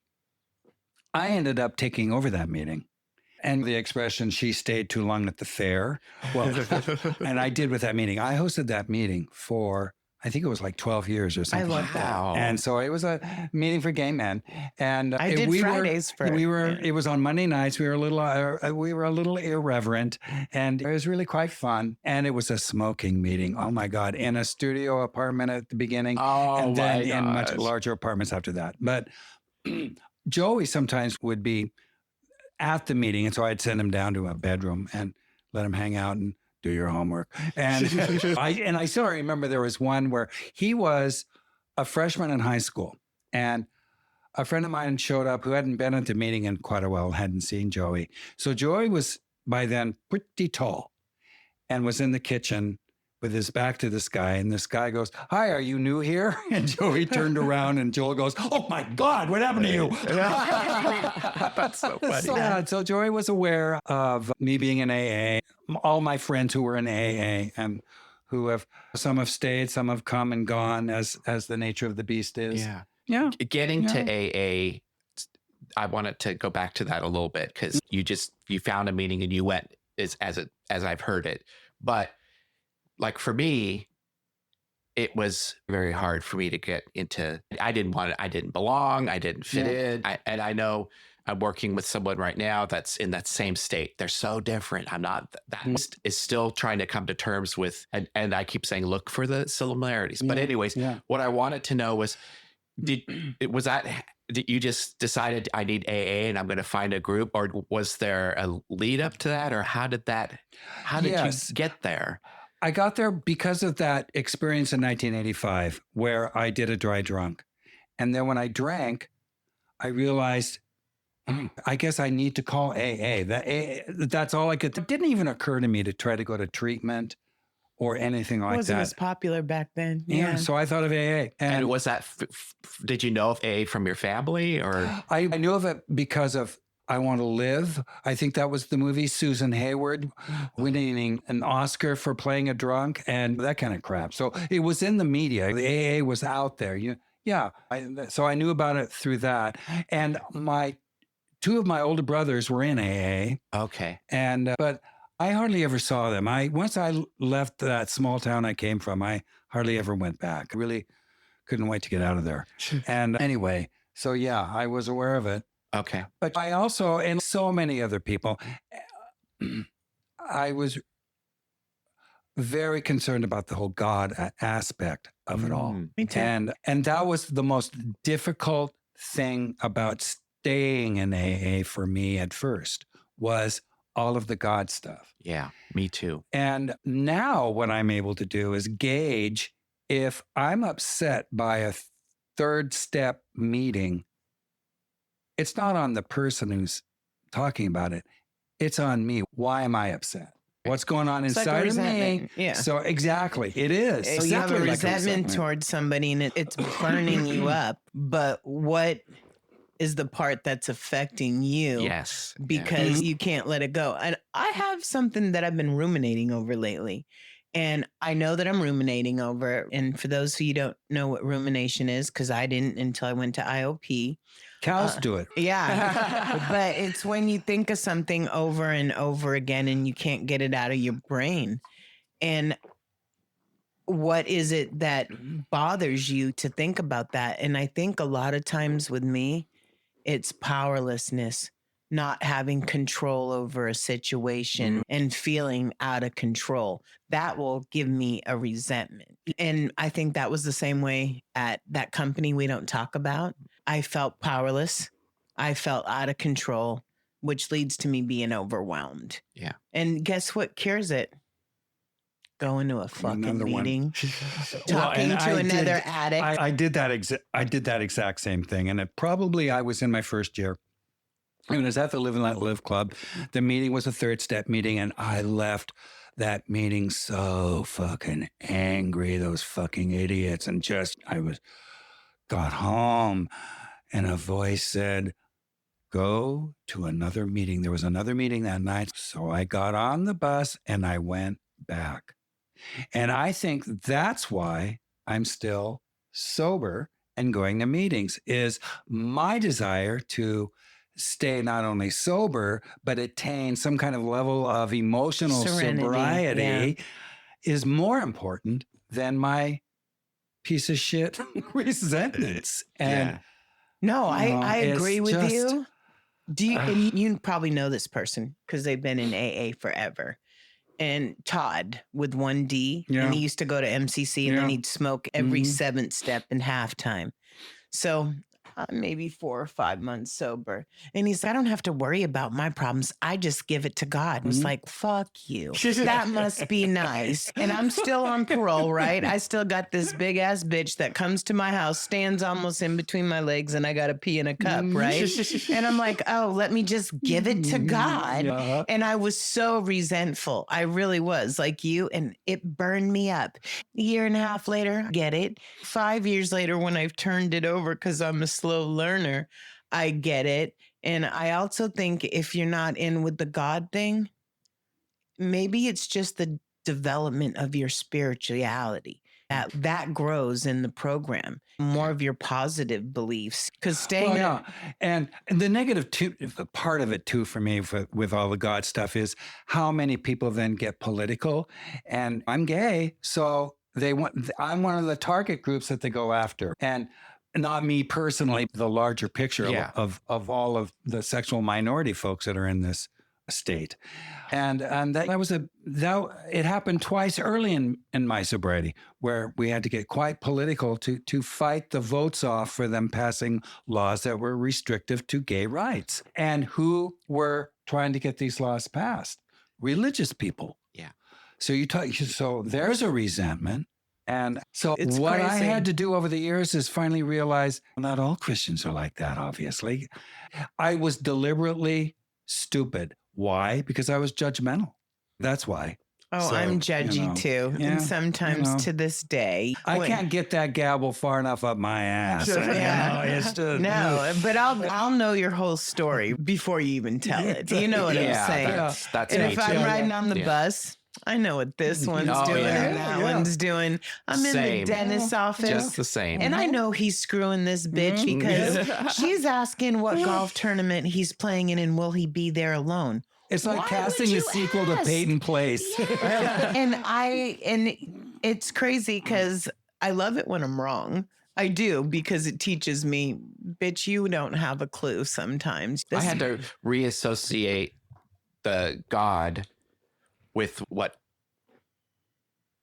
I ended up taking over that meeting. And the expression, she stayed too long at the fair. Well, and I did with that meeting. I hosted that meeting for, I think it was like 12 years or something. I love that. And so it was a meeting for gay men. And I did Fridays for it. It was on Monday nights. We were a little irreverent, and it was really quite fun. And it was a smoking meeting. Oh my God. In a studio apartment at the beginning. And then in much larger apartments after that. But Joey sometimes would be at the meeting. And so I'd send him down to a bedroom and let him hang out and do your homework. And I still remember there was one where he was a freshman in high school, and a friend of mine showed up who hadn't been at the meeting in quite a while, hadn't seen Joey. So Joey was by then pretty tall and was in the kitchen with his back to this guy. And this guy goes, "Hi, are you new here?" And Joey turned around and Joel goes, "Oh my God, what happened to you?" That's so funny. So Joey was aware of me being in AA, all my friends who were in AA and some have stayed, some have come and gone as the nature of the beast is. Yeah. Getting to AA, I wanted to go back to that a little bit because you found a meeting and you went as I've heard it. But like for me, it was very hard for me to get into. I didn't want it. I didn't belong. I didn't fit in. And I know I'm working with someone right now that's in that same state. They're so different. I'm not. That is still trying to come to terms with. And I keep saying, look for the similarities. But anyways, what I wanted to know was, did you just decided I need AA and I'm going to find a group, or was there a lead up to that, or how did you get there? I got there because of that experience in 1985 where I did a dry drunk. And then when I drank, I realized, I guess I need to call AA. That's all I could. It didn't even occur to me to try to go to treatment or anything like that. It wasn't as popular back then. Yeah. So I thought of AA. And was that, did you know of AA from your family, or? I knew of it because of I Want to Live. I think that was the movie. Susan Hayward winning an Oscar for playing a drunk and that kind of crap. So it was in the media. The AA was out there. So I knew about it through that. And two of my older brothers were in AA. Okay. And but I hardly ever saw them. Once I left that small town I came from, I hardly ever went back. I really couldn't wait to get out of there. And anyway, so I was aware of it. Okay. But I also, and so many other people, I was very concerned about the whole God aspect of it all. Me too. And that was the most difficult thing about staying in AA for me at first, was all of the God stuff. Yeah, me too. And now what I'm able to do is gauge if I'm upset by a third step meeting. It's not on the person who's talking about it. It's on me. Why am I upset? What's going on inside of me? Yeah. So exactly, it is. So you have a resentment towards somebody and it's burning you up. But what is the part that's affecting you? Yes. Because you can't let it go. And I have something that I've been ruminating over lately. And I know that I'm ruminating over. And for those who you don't know what rumination is, because I didn't until I went to IOP. Cows do it. Yeah. But it's when you think of something over and over again and you can't get it out of your brain. And what is it that bothers you to think about that? And I think a lot of times with me, it's powerlessness, not having control over a situation and feeling out of control. That will give me a resentment. And I think that was the same way at that company we don't talk about. I felt powerless. I felt out of control, which leads to me being overwhelmed. Yeah. And guess what cures it? Going to a fucking meeting, talking to another addict. I did that exact same thing. And I was in my first year. I was at the Live and Let Live Club. The meeting was a third step meeting, and I left that meeting so fucking angry, those fucking idiots. And got home, and a voice said, go to another meeting. There was another meeting that night. So I got on the bus and I went back. And I think that's why I'm still sober and going to meetings, is my desire to stay not only sober, but attain some kind of level of emotional sobriety is more important than my piece of shit resentments. And no, I agree with you. And you probably know this person because they've been in AA forever. And Todd with 1D, and he used to go to MCC and then he'd smoke every seventh step in halftime. So maybe 4 or 5 months sober. And he's like, I don't have to worry about my problems. I just give it to God. I was like, fuck you. That must be nice. And I'm still on parole, right? I still got this big ass bitch that comes to my house, stands almost in between my legs, and I got to pee in a cup, right? And I'm like, oh, let me just give it to God. Yeah. And I was so resentful. I really was, like you. And it burned me up. A year and a half later, I get it. 5 years later, when I've turned it over because I'm a slow learner, I get it. And I also think if you're not in with the God thing, maybe it's just the development of your spirituality that grows in the program, more of your positive beliefs. Because staying and the negative too, the part of it too for me with all the God stuff is how many people then get political. And I'm gay, so I'm one of the target groups that they go after. And not me personally, the larger picture of all of the sexual minority folks that are in this state. And it happened twice early in my sobriety, where we had to get quite political to fight the votes off for them passing laws that were restrictive to gay rights. And who were trying to get these laws passed? Religious people. Yeah. So there's a resentment. And so It's what crazy. I had to do over the years is finally realize not all Christians are like that, obviously. I was deliberately stupid. Why? Because I was judgmental. That's why. Oh, So, I'm judgy too. yeah, And sometimes to this day. I can't get that gavel far enough up my ass. Yeah. It's just, No, but I'll know your whole story before you even tell it. You know what I'm saying? That's And me if I'm too. riding on the bus, I know what this one's doing and that one's doing. I'm in the dentist's office. Just the same. And I know he's screwing this bitch because she's asking what golf tournament he's playing in and will he be there alone. It's like Why casting would a you sequel to ask? Peyton Place. And it's crazy because I love it when I'm wrong. I do, because it teaches me, bitch, you don't have a clue sometimes. I had to reassociate the God with what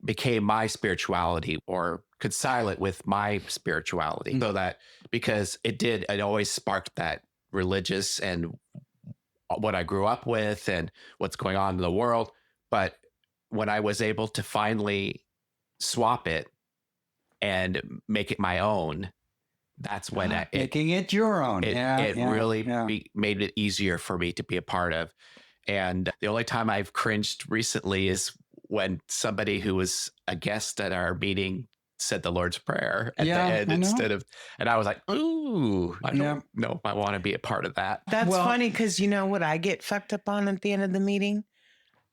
became my spirituality, or reconcile it with my spirituality, so that, because it always sparked that religious and what I grew up with and what's going on in the world. But when I was able to finally swap it and make it my own, that's when making it your own. Made it easier for me to be a part of. And the only time I've cringed recently is when somebody who was a guest at our meeting said the Lord's Prayer at the end and I was like, ooh, I don't know if I want to be a part of that. That's funny, because you know what I get fucked up on at the end of the meeting?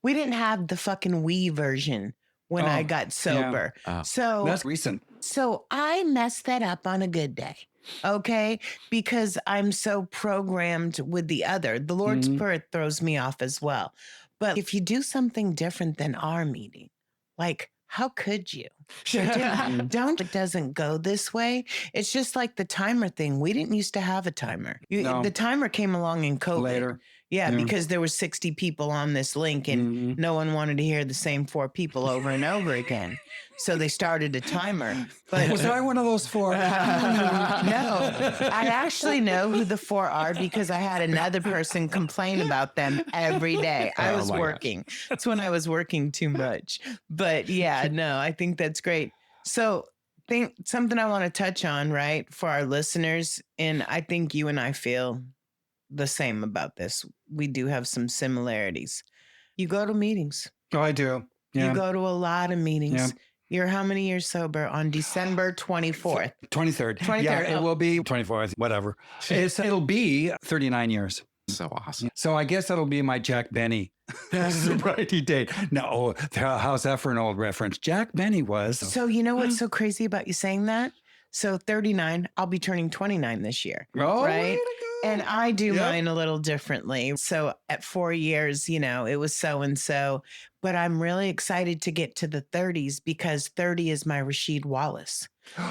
We didn't have the fucking Wii version when I got sober. Yeah. So that's recent. So I messed that up on a good day. Okay. Because I'm so programmed with the other. The Lord's Prayer throws me off as well. But if you do something different than our meeting, like, how could you? It doesn't go this way. It's just like the timer thing. We didn't used to have a timer. The timer came along in COVID. Later. Yeah, because there were 60 people on this link and no one wanted to hear the same 4 people over and over again. So they started a timer. But Was I one of those 4? no, I actually know who the 4 are because I had another person complain about them every day. I was working. That's when I was working too much. But yeah, no, I think that's great. So something I want to touch on, right, for our listeners, and I think you and I feel the same about this. We do have some similarities. You go to meetings. Oh, I do. Yeah. You go to a lot of meetings. Yeah. You're how many years sober? On December 24th. 23rd. 23rd. Yeah, it will be 24th, whatever. It'll be 39 years. So awesome. So I guess that'll be my Jack Benny sobriety date. No, how's that for an old reference? Jack Benny was. So you know what's so crazy about you saying that? So 39, I'll be turning 29 this year. Oh, right? And I do mine a little differently. So at 4 years, it was so-and-so. But I'm really excited to get to the 30s because 30 is my Rasheed Wallace.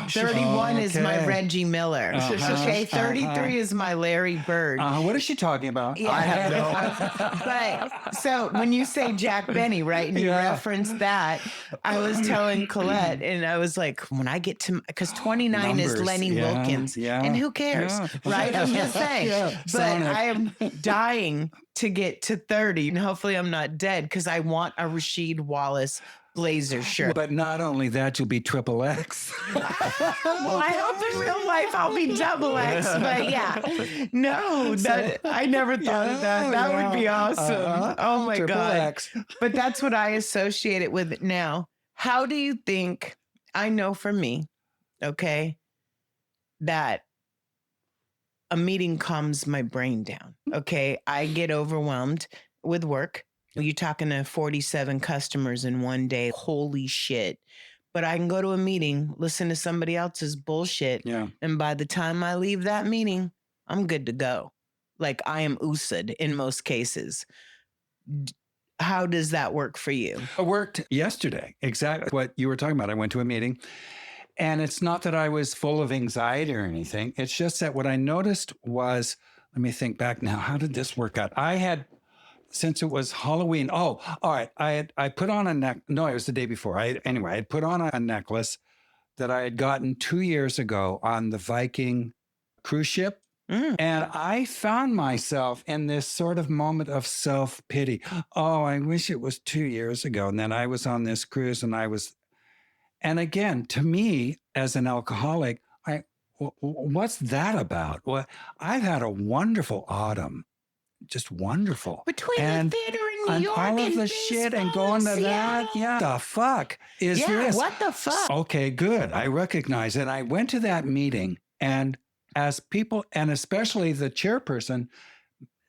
31 is my Reggie Miller. Okay, 33 is my Larry Bird. What is she talking about? Yeah. I have But so when you say Jack Benny, right, and you reference that, I was telling Colette, and I was like, when I get to, because 29 is Lenny Wilkins, and who cares, right? I'm just saying. But I am dying to get to 30, and hopefully I'm not dead, because I want a Rasheed Wallace blazer shirt. But not only that, you'll be triple X. Well, I hope in real life I'll be double X, but yeah. No, I never thought of that. That would be awesome. Oh my triple God. X. But that's what I associate it with now. How do you think, I know for me, okay, that a meeting calms my brain down. Okay. I get overwhelmed with work. You're talking to 47 customers in one day. Holy shit. But I can go to a meeting, listen to somebody else's bullshit. Yeah. And by the time I leave that meeting, I'm good to go. Like I am USA'd in most cases. How does that work for you? It worked yesterday. Exactly what you were talking about. I went to a meeting, and it's not that I was full of anxiety or anything. It's just that what I noticed was, let me think back now. How did this work out? I had, since it was Halloween. Oh, all right. I put on a no, it was the day before. I had put on a necklace that I had gotten 2 years ago on the Viking cruise ship. And I found myself in this sort of moment of self-pity. Oh, I wish it was 2 years ago. And then I was on this cruise, and again, to me, as an alcoholic, what's that about? Well, I've had a wonderful autumn. Just wonderful. Between the theater in New York all of the shit and going to that. Yeah. The fuck is this? What the fuck? Okay, good. I recognize it. I went to that meeting, and as people, and especially the chairperson,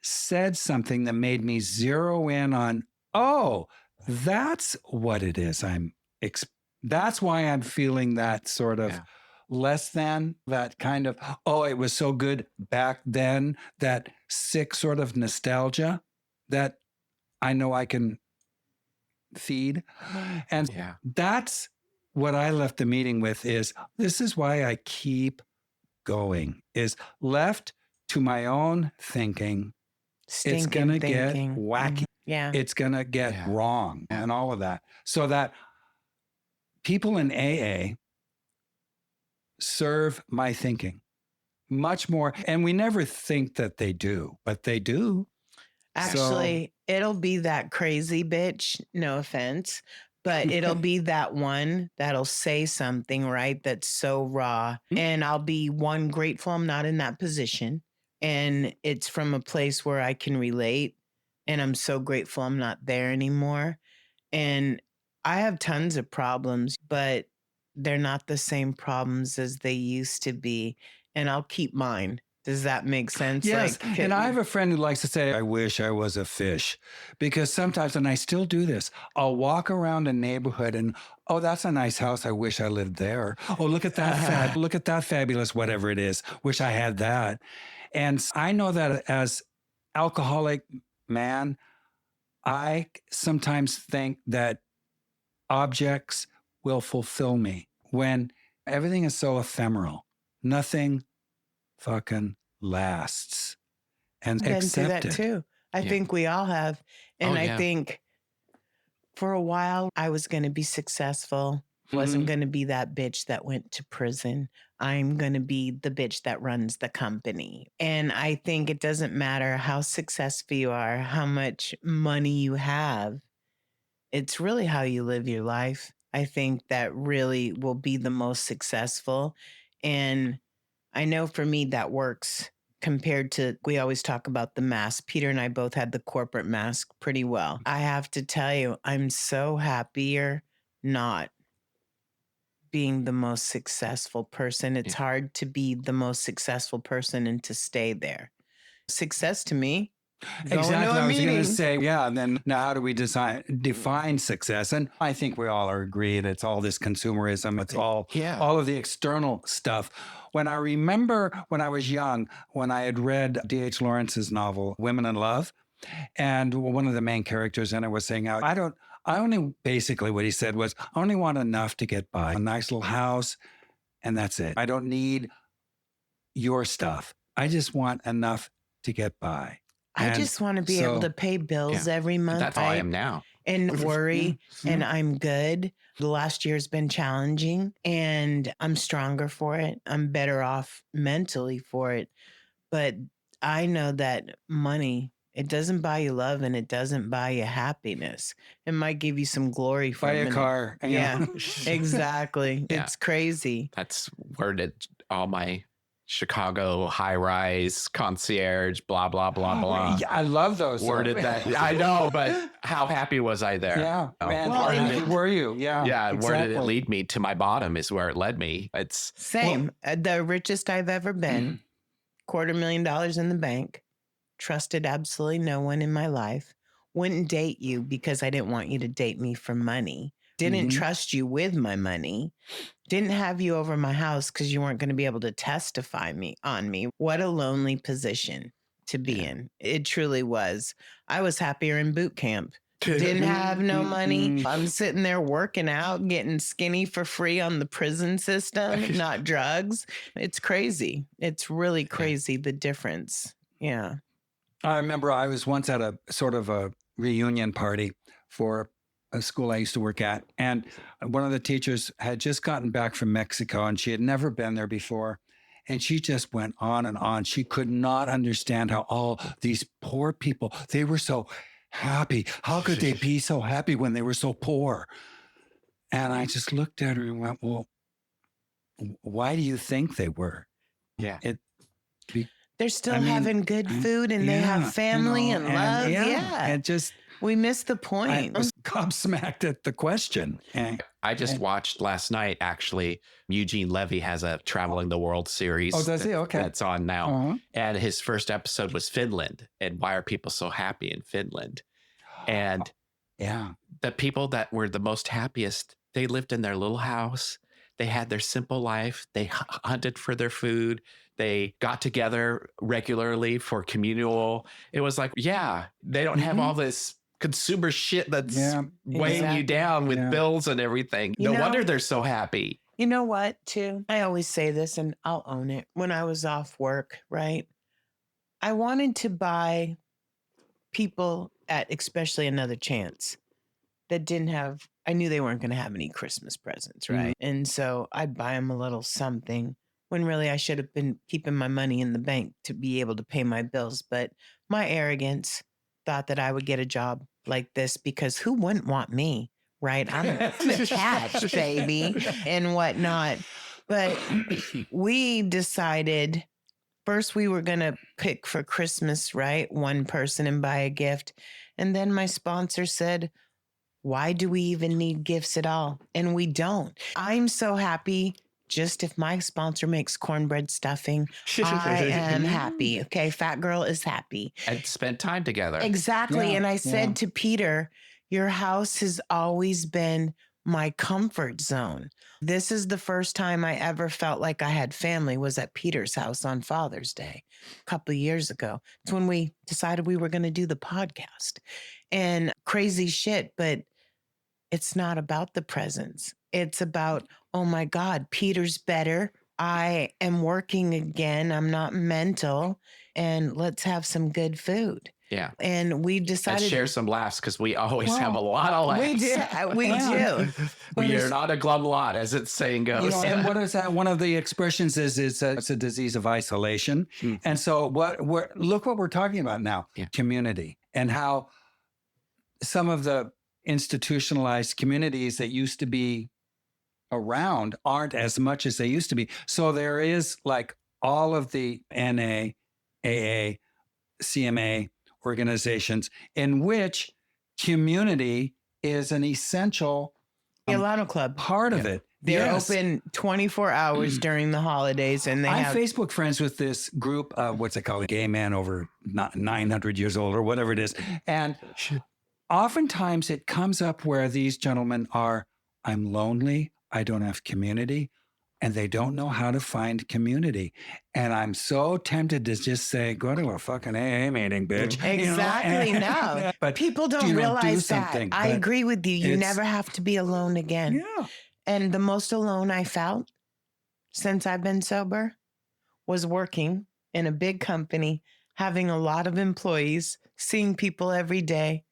said something that made me zero in on, oh, that's what it is. That's why I'm feeling that sort of less than, that kind of, oh, it was so good back then, that sick sort of nostalgia that I know I can feed. And that's what I left the meeting with is, this is why I keep going, is left to my own thinking. It's going to get wacky. Yeah. It's going to get wrong and all of that. So that people in AA serve my thinking much more. And we never think that they do, but they do. Actually, it'll be that crazy bitch, no offense, but it'll be that one that'll say something, right, that's so raw. And I'll be grateful I'm not in that position. And it's from a place where I can relate. And I'm so grateful I'm not there anymore. And I have tons of problems, but they're not the same problems as they used to be. And I'll keep mine. Does that make sense? Yes. And I have a friend who likes to say, I wish I was a fish. Because sometimes, and I still do this, I'll walk around a neighborhood and, oh, that's a nice house. I wish I lived there. Oh, look at that. Look at that fabulous, whatever it is. Wish I had that. And I know that as alcoholic man, I sometimes think that objects will fulfill me when everything is so ephemeral. Nothing fucking lasts. And I've been through accept that it. too. I think we all have. And I think for a while I was going to be successful. Wasn't going to be that bitch that went to prison. I'm going to be the bitch that runs the company. And I think it doesn't matter how successful you are, how much money you have. It's really how you live your life. I think that really will be the most successful. And I know for me that works compared to, we always talk about the mask. Peter and I both had the corporate mask pretty well. I have to tell you, I'm so happier not being the most successful person. It's hard to be the most successful person and to stay there. Success to me, exactly. I was going to say, and then now how do we define success? And I think we all are agreed. It's all this consumerism. It's all of the external stuff. When I remember when I was young, when I had read D.H. Lawrence's novel, Women in Love, and one of the main characters in it was saying, basically what he said was, I only want enough to get by, a nice little house and that's it. I don't need your stuff. I just want enough to get by. I just want to be able to pay bills every month. That's how I am now. And worry, and I'm good. The last year's been challenging, and I'm stronger for it. I'm better off mentally for it. But I know that money, it doesn't buy you love, and it doesn't buy you happiness. It might give you some glory for a car. Yeah, exactly. Yeah. It's crazy. That's worded all my Chicago high-rise concierge, blah, blah, blah, blah. Yeah, I love those. Worded that. I know, but how happy was I there? Yeah. Man, were you? Yeah. Yeah. Exactly. Where did it lead me? To my bottom is where it led me. It's same. The richest I've ever been, $250,000 in the bank, trusted absolutely no one in my life, wouldn't date you because I didn't want you to date me for money. Didn't trust you with my money. Didn't have you over my house because you weren't going to be able to testify on me. What a lonely position to be in. It truly was. I was happier in boot camp. Didn't have no money. I'm sitting there working out, getting skinny for free on the prison system, not drugs. It's crazy. It's really crazy, the difference. Yeah. I remember I was once at a sort of a reunion party for a school I used to work at. And one of the teachers had just gotten back from Mexico, and she had never been there before. And she just went on and on. She could not understand how all these poor people, they were so happy. How could they be so happy when they were so poor? And I just looked at her and went, well, why do you think they were? Yeah. They're still having good food, and they have family and love. And just... We missed the point. I was gobsmacked at the question. I just watched last night, actually. Eugene Levy has a Traveling the World series. Oh, does he? Okay. That's on now. And his first episode was Finland. And why are people so happy in Finland? And the people that were the most happiest, they lived in their little house. They had their simple life. They hunted for their food. They got together regularly for communal. It was like, they don't have all this consumer shit that's weighing you down with bills and everything. No wonder they're so happy. You know what, too? I always say this, and I'll own it. When I was off work, right? I wanted to buy people at especially Another Chance that didn't have, I knew they weren't going to have any Christmas presents, right? And so I'd buy them a little something when really I should have been keeping my money in the bank to be able to pay my bills. But my arrogance thought that I would get a job like this because who wouldn't want me, right? I'm a catch, baby, and whatnot. But we decided first we were going to pick for Christmas, right? One person and buy a gift. And then my sponsor said, why do we even need gifts at all? And we don't. I'm so happy. Just if my sponsor makes cornbread stuffing, I am happy. Okay. Fat girl is happy. And spend time together. Exactly. Yeah, and I said to Peter, your house has always been my comfort zone. This is the first time I ever felt like I had family was at Peter's house on Father's Day a couple of years ago. It's when we decided we were going to do the podcast and crazy shit, but it's not about the presents. It's about, oh my God, Peter's better. I am working again. I'm not mental. And let's have some good food. Yeah. And we decided. Let's share some laughs because we always have a lot of laughs. We do. We do. We are not a glum lot, as its saying goes. And what is that? One of the expressions is it's a disease of isolation. And so look what we're talking about now, community, and how some of the institutionalized communities that used to be around aren't as much as they used to be. So there is like all of the NA, AA, CMA organizations in which community is an essential Milano Club part of it. They're open 24 hours during the holidays, and I'm Facebook friends with this group of what's it called, gay men over 900 years old or whatever it is, and oftentimes it comes up where these gentlemen are, I'm lonely, I don't have community, and they don't know how to find community. And I'm so tempted to just say, go to a fucking AA meeting, bitch. Exactly, no. But people don't realize that. I agree with you. You never have to be alone again. Yeah. And the most alone I felt since I've been sober was working in a big company, having a lot of employees, seeing people every day,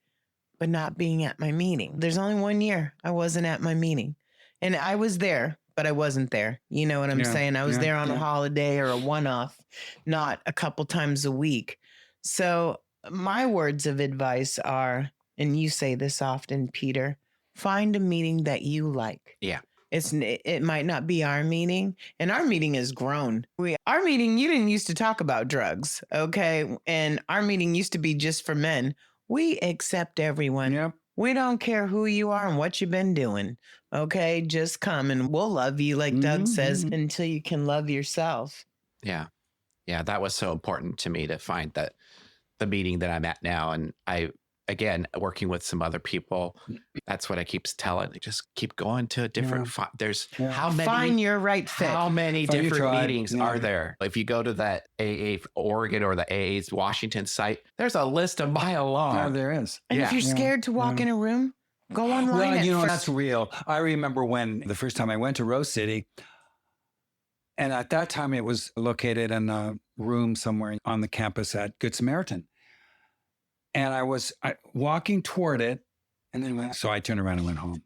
but not being at my meeting. There's only 1 year I wasn't at my meeting. And I was there, but I wasn't there. You know what I'm saying? I was there on a holiday or a one-off, not a couple times a week. So my words of advice are, and you say this often, Peter, find a meeting that you like. Yeah. It might not be our meeting, and our meeting has grown. Our meeting, you didn't used to talk about drugs, okay? And our meeting used to be just for men. We accept everyone. Yep. We don't care who you are and what you've been doing, okay? Just come and we'll love you, like Doug says, until you can love yourself. Yeah. Yeah, that was so important to me to find that the meeting that I'm at now. And again, working with some other people, that's what I keep telling. Just keep going to a different, there's how many, find your right fit. How many Find different meetings are there? If you go to that AA Oregon or the AA's Washington site, there's a list a mile long. Oh, there is. And if you're scared to walk in a room, go online. Well, that's real. I remember when the first time I went to Rose City, and at that time it was located in a room somewhere on the campus at Good Samaritan. And I was walking toward it, and then so I turned around and went home.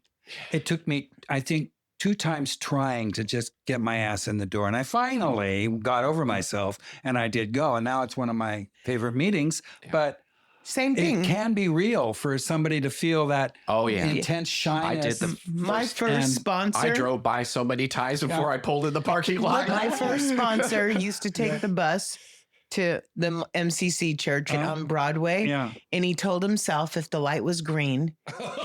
It took me, I think, 2 times trying to just get my ass in the door. And I finally got over myself, and I did go. And now it's one of my favorite meetings. Yeah. But same thing. It can be real for somebody to feel that intense shyness. I did my first sponsor. I drove by so many times before I pulled in the parking lot. My first sponsor used to take the bus to the MCC church on Broadway. Yeah. And he told himself if the light was green,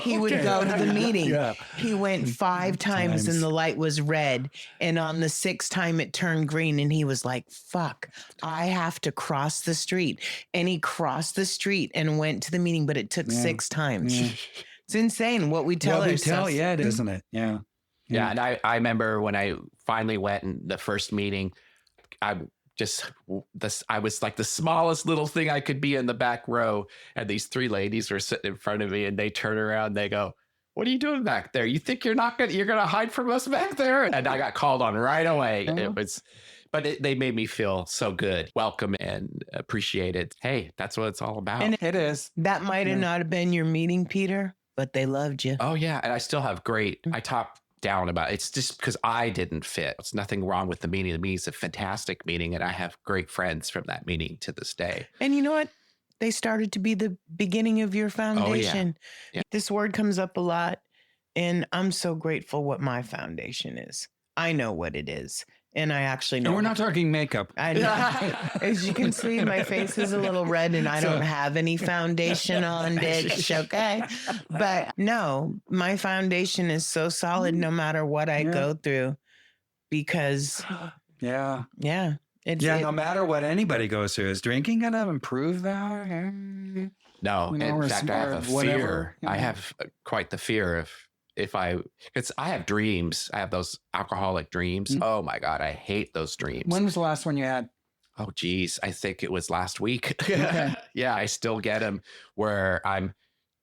he would go to the meeting. Yeah. He went 5 times and the light was red. And on the 6th time it turned green and he was like, fuck, I have to cross the street. And he crossed the street and went to the meeting, but it took 6 times. Yeah. It's insane what we tell ourselves. Yeah, isn't it? Yeah. Yeah. And I remember when I finally went in the first meeting, I was like the smallest little thing I could be in the back row. And these 3 ladies were sitting in front of me and they turn around and they go, "What are you doing back there? You think you're going to hide from us back there?" And I got called on right away. They made me feel so good, welcome and appreciated. Hey, that's what it's all about. And it is. That might have not have been your meeting, Peter, but they loved you. Oh yeah. And I still have I talk down about it. It's just because I didn't fit. It's nothing wrong with the meeting. The meeting's a fantastic meeting and I have great friends from that meeting to this day. And you know what? They started to be the beginning of your foundation. Oh, yeah. This word comes up a lot and I'm so grateful what my foundation is. I know what it is. And I actually know. And we're not talking makeup. I know. As you can see, my face is a little red and I don't have any foundation on, bitch. Okay. But no, my foundation is so solid no matter what I go through because. Yeah. Yeah. No matter what anybody goes through, is drinking going to improve that? No. In fact, I have a fear. I have quite the fear of. Because I have dreams. I have those alcoholic dreams. Mm-hmm. Oh my God, I hate those dreams. When was the last one you had? Oh geez, I think it was last week. Okay. Yeah, I still get them where I'm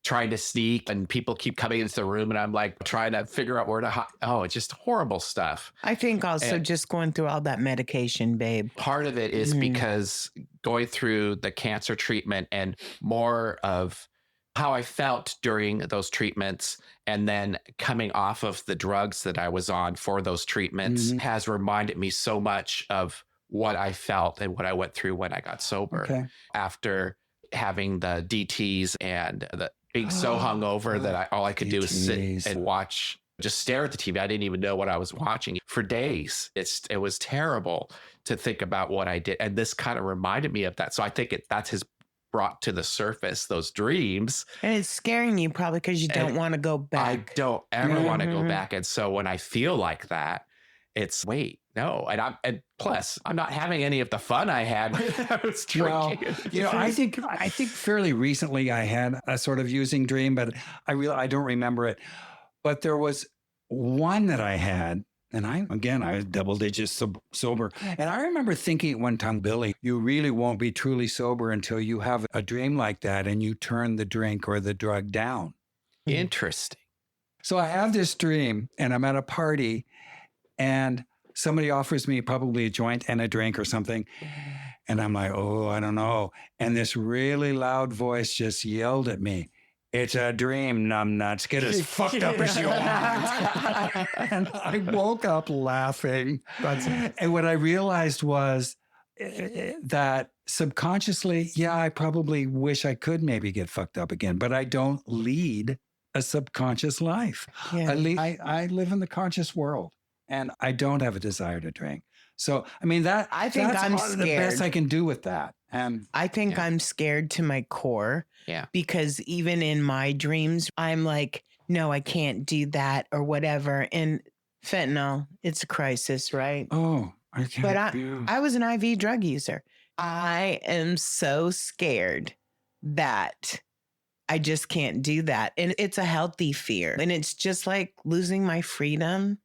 trying to sneak and people keep coming into the room and I'm like trying to figure out where to hide. Oh, it's just horrible stuff. I think also just going through all that medication, babe. Part of it is because going through the cancer treatment and more of how I felt during those treatments and then coming off of the drugs that I was on for those treatments has reminded me so much of what I felt and what I went through when I got sober after having the DTs and being so hungover that all I could do was sit and watch, just stare at the TV. I didn't even know what I was watching for days. It was terrible to think about what I did. And this kind of reminded me of that. So I think that's his brought to the surface those dreams. And it's scaring you probably because you don't want to go back. I don't ever want to go back. And so when I feel like that, it's no. And plus I'm not having any of the fun I had when I was drinking. Well, I think fairly recently I had a sort of using dream, but I don't remember it. But there was one that I had. And I was double digits sober. And I remember thinking at one time, Billy, you really won't be truly sober until you have a dream like that and you turn the drink or the drug down. Interesting. So I have this dream and I'm at a party and somebody offers me probably a joint and a drink or something. And I'm like, oh, I don't know. And this really loud voice just yelled at me, "It's a dream, numbnuts. Get as fucked up as you want." And I woke up laughing. And what I realized was that subconsciously, yeah, I probably wish I could maybe get fucked up again, but I don't lead a subconscious life. Yeah. I live in the conscious world, and I don't have a desire to drink. So, I mean, that's I'm the best I can do with that. And I think I'm scared to my core. Yeah. Because even in my dreams, I'm like, no, I can't do that or whatever. And fentanyl, it's a crisis, right? oh, I can't. But I was an IV drug user. I am so scared that I just can't do that. And it's a healthy fear. And it's just like losing my freedom.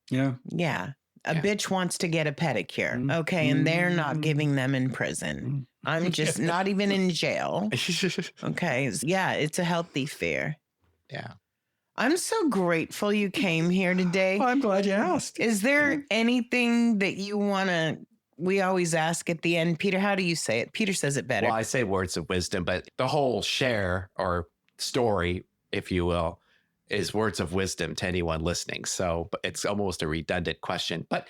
Yeah. Yeah. A bitch wants to get a pedicure. Okay. And they're not giving them in prison. I'm just not even in jail. Okay. Yeah. It's a healthy fear. Yeah. I'm so grateful you came here today. I'm glad you asked. Is there anything that you want to, we always ask at the end, Peter, how do you say it? Peter says it better. Well, I say words of wisdom, but the whole share or story, if you will, is words of wisdom to anyone listening. So it's almost a redundant question, but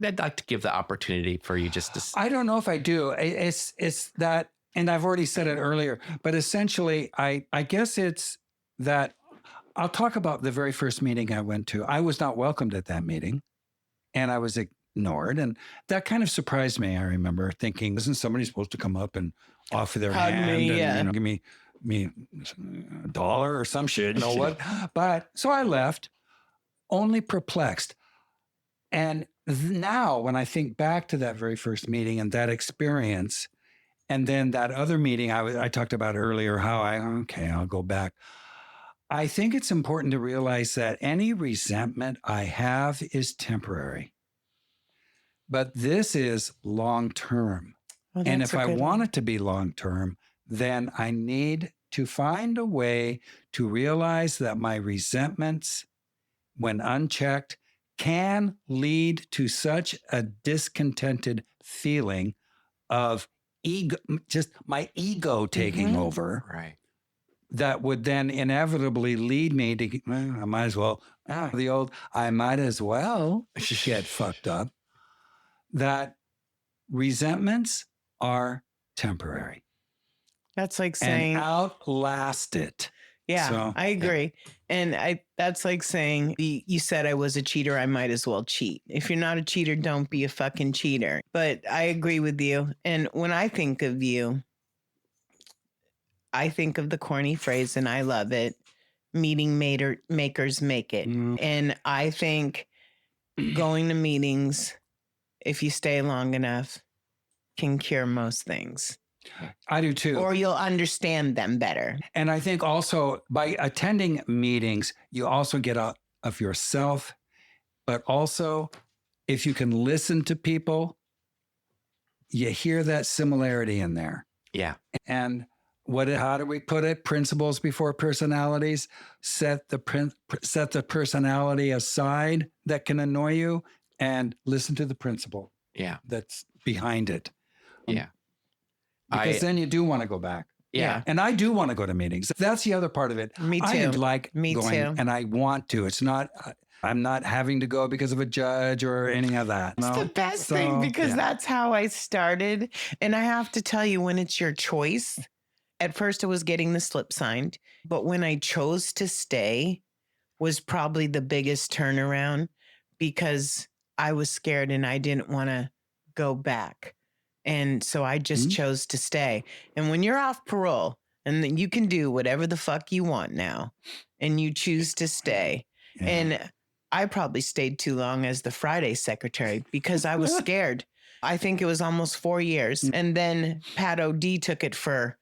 I'd like to give the opportunity for you just to. I don't know if I do. It's that, and I've already said it earlier, but essentially, I guess it's that I'll talk about the very first meeting I went to. I was not welcomed at that meeting, and I was ignored. And that kind of surprised me. I remember thinking, isn't somebody supposed to come up and offer their hand and give me $1 or some shit, you know what? But so I left, only perplexed. And now when I think back to that very first meeting and that experience, and then that other meeting I talked about earlier, how I'll go back. I think it's important to realize that any resentment I have is temporary, but this is long-term. Oh, and if I want it to be long-term, then I need to find a way to realize that my resentments, when unchecked, can lead to such a discontented feeling of ego, just my ego taking over. Right. That would then inevitably lead me to, I might as well, I might as well get fucked up. That resentments are temporary. That's like saying, and outlast it. Yeah, So, I agree. And that's like saying, you said I was a cheater, I might as well cheat. If you're not a cheater, don't be a fucking cheater. But I agree with you. And when I think of you, I think of the corny phrase, and I love it, meeting makers make it. And I think going to meetings, if you stay long enough, can cure most things. I do too. Or you'll understand them better. And I think also by attending meetings, you also get out of yourself, but also if you can listen to people, you hear that similarity in there. Yeah. And how do we put it? Principles before personalities. Set the personality aside that can annoy you and listen to the principle. Yeah. That's behind it. Yeah. Because then you do want to go back. Yeah. And I do want to go to meetings. That's the other part of it. Me too. I like Me going, too. and I want to. It's not, I'm not having to go because of a judge or any of that. It's the best thing because that's how I started. And I have to tell you, when it's your choice, at first it was getting the slip signed, but when I chose to stay was probably the biggest turnaround because I was scared and I didn't want to go back. And so I just chose to stay. And when you're off parole and then you can do whatever the fuck you want now and you choose to stay. Yeah. And I probably stayed too long as the Friday secretary because I was scared. I think it was almost 4 years. And then Pat O.D. took it for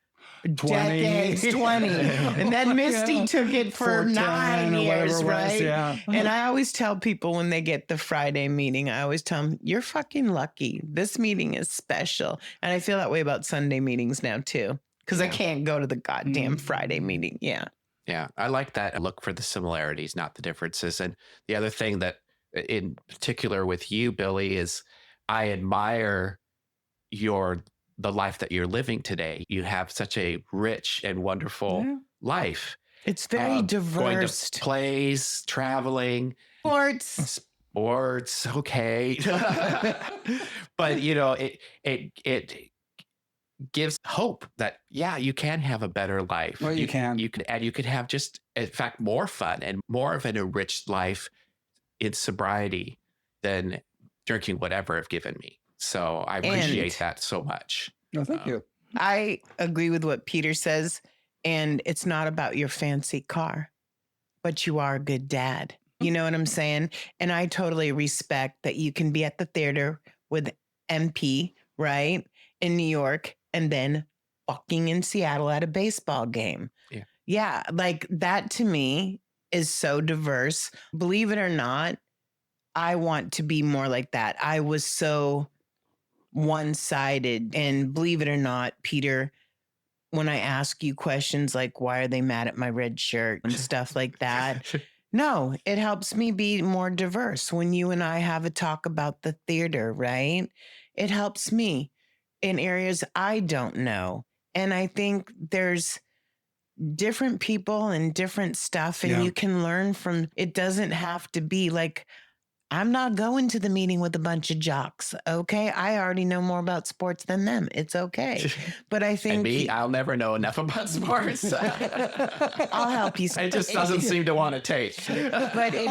20. And then Misty took it for 9 years, right? Yeah. And I always tell people when they get the Friday meeting, I always tell them, you're fucking lucky. This meeting is special. And I feel that way about Sunday meetings now too, because I can't go to the goddamn Friday meeting. Yeah. Yeah. I like that. I look for the similarities, not the differences. And the other thing that in particular with you, Billy, is I admire the life that you're living today. You have such a rich and wonderful life. It's very diverse. Going to plays, traveling, sports. Okay. But it gives hope that, you can have a better life. Well, you can have just, in fact, more fun and more of an enriched life in sobriety than drinking would ever have given me. So I appreciate that so much. No, thank you. I agree with what Peter says. And it's not about your fancy car, but you are a good dad. You know what I'm saying? And I totally respect that you can be at the theater with MP, right? In New York, and then fucking in Seattle at a baseball game. Yeah. Yeah. Like that to me is so diverse. Believe it or not, I want to be more like that. I was so one-sided. And believe it or not, Peter, when I ask you questions like, why are they mad at my red shirt and stuff like that? No, it helps me be more diverse. When you and I have a talk about the theater, right? It helps me in areas I don't know. And I think there's different people and different stuff, and you can learn from, it doesn't have to be like, I'm not going to the meeting with a bunch of jocks. Okay. I already know more about sports than them. It's okay. But I think I'll never know enough about sports. I'll help you. It just doesn't seem to want to take. But it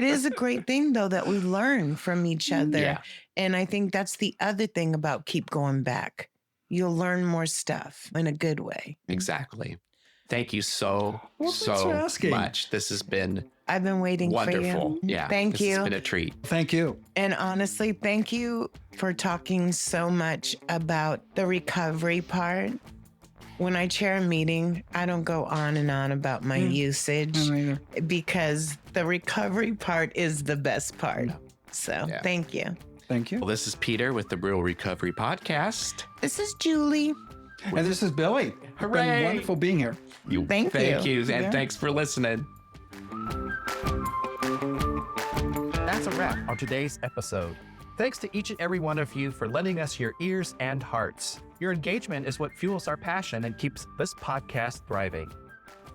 is a great thing though, that we learn from each other. Yeah. And I think that's the other thing about keep going back. You'll learn more stuff in a good way. Exactly. Thank you so much. This has been I've been waiting wonderful. for you. Yeah. Thank you. It's been a treat. Thank you. And honestly, thank you for talking so much about the recovery part. When I chair a meeting, I don't go on and on about my usage because the recovery part is the best part. So thank you. Thank you. Well, this is Peter with the Real Recovery Podcast. This is Julie. And this is Billy. Hooray. It's been wonderful being here. Thank you. And thanks for listening. That's a wrap on today's episode. Thanks to each and every one of you for lending us your ears and hearts. Your engagement is what fuels our passion and keeps this podcast thriving.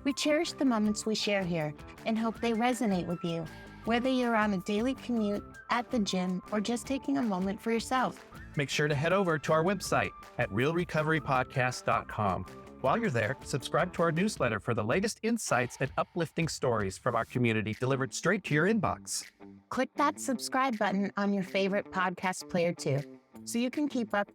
We cherish the moments we share here and hope they resonate with you, whether you're on a daily commute, at the gym, or just taking a moment for yourself. Make sure to head over to our website at realrecoverypodcast.com. While you're there, subscribe to our newsletter for the latest insights and uplifting stories from our community delivered straight to your inbox. Click that subscribe button on your favorite podcast player too, so you can keep up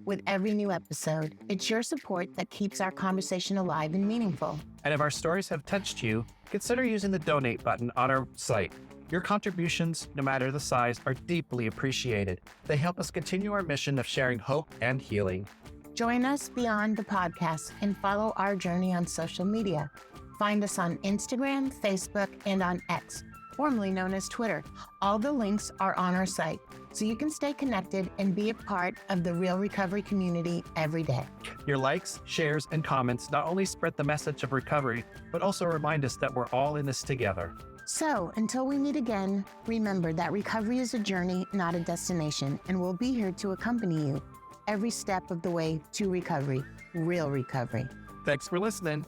with every new episode. It's your support that keeps our conversation alive and meaningful. And if our stories have touched you, consider using the donate button on our site. Your contributions, no matter the size, are deeply appreciated. They help us continue our mission of sharing hope and healing. Join us beyond the podcast and follow our journey on social media. Find us on Instagram, Facebook, and on X, formerly known as Twitter. All the links are on our site, so you can stay connected and be a part of the Real Recovery community every day. Your likes, shares, and comments not only spread the message of recovery, but also remind us that we're all in this together. So, until we meet again, remember that recovery is a journey, not a destination, and we'll be here to accompany you every step of the way to recovery, real recovery. Thanks for listening.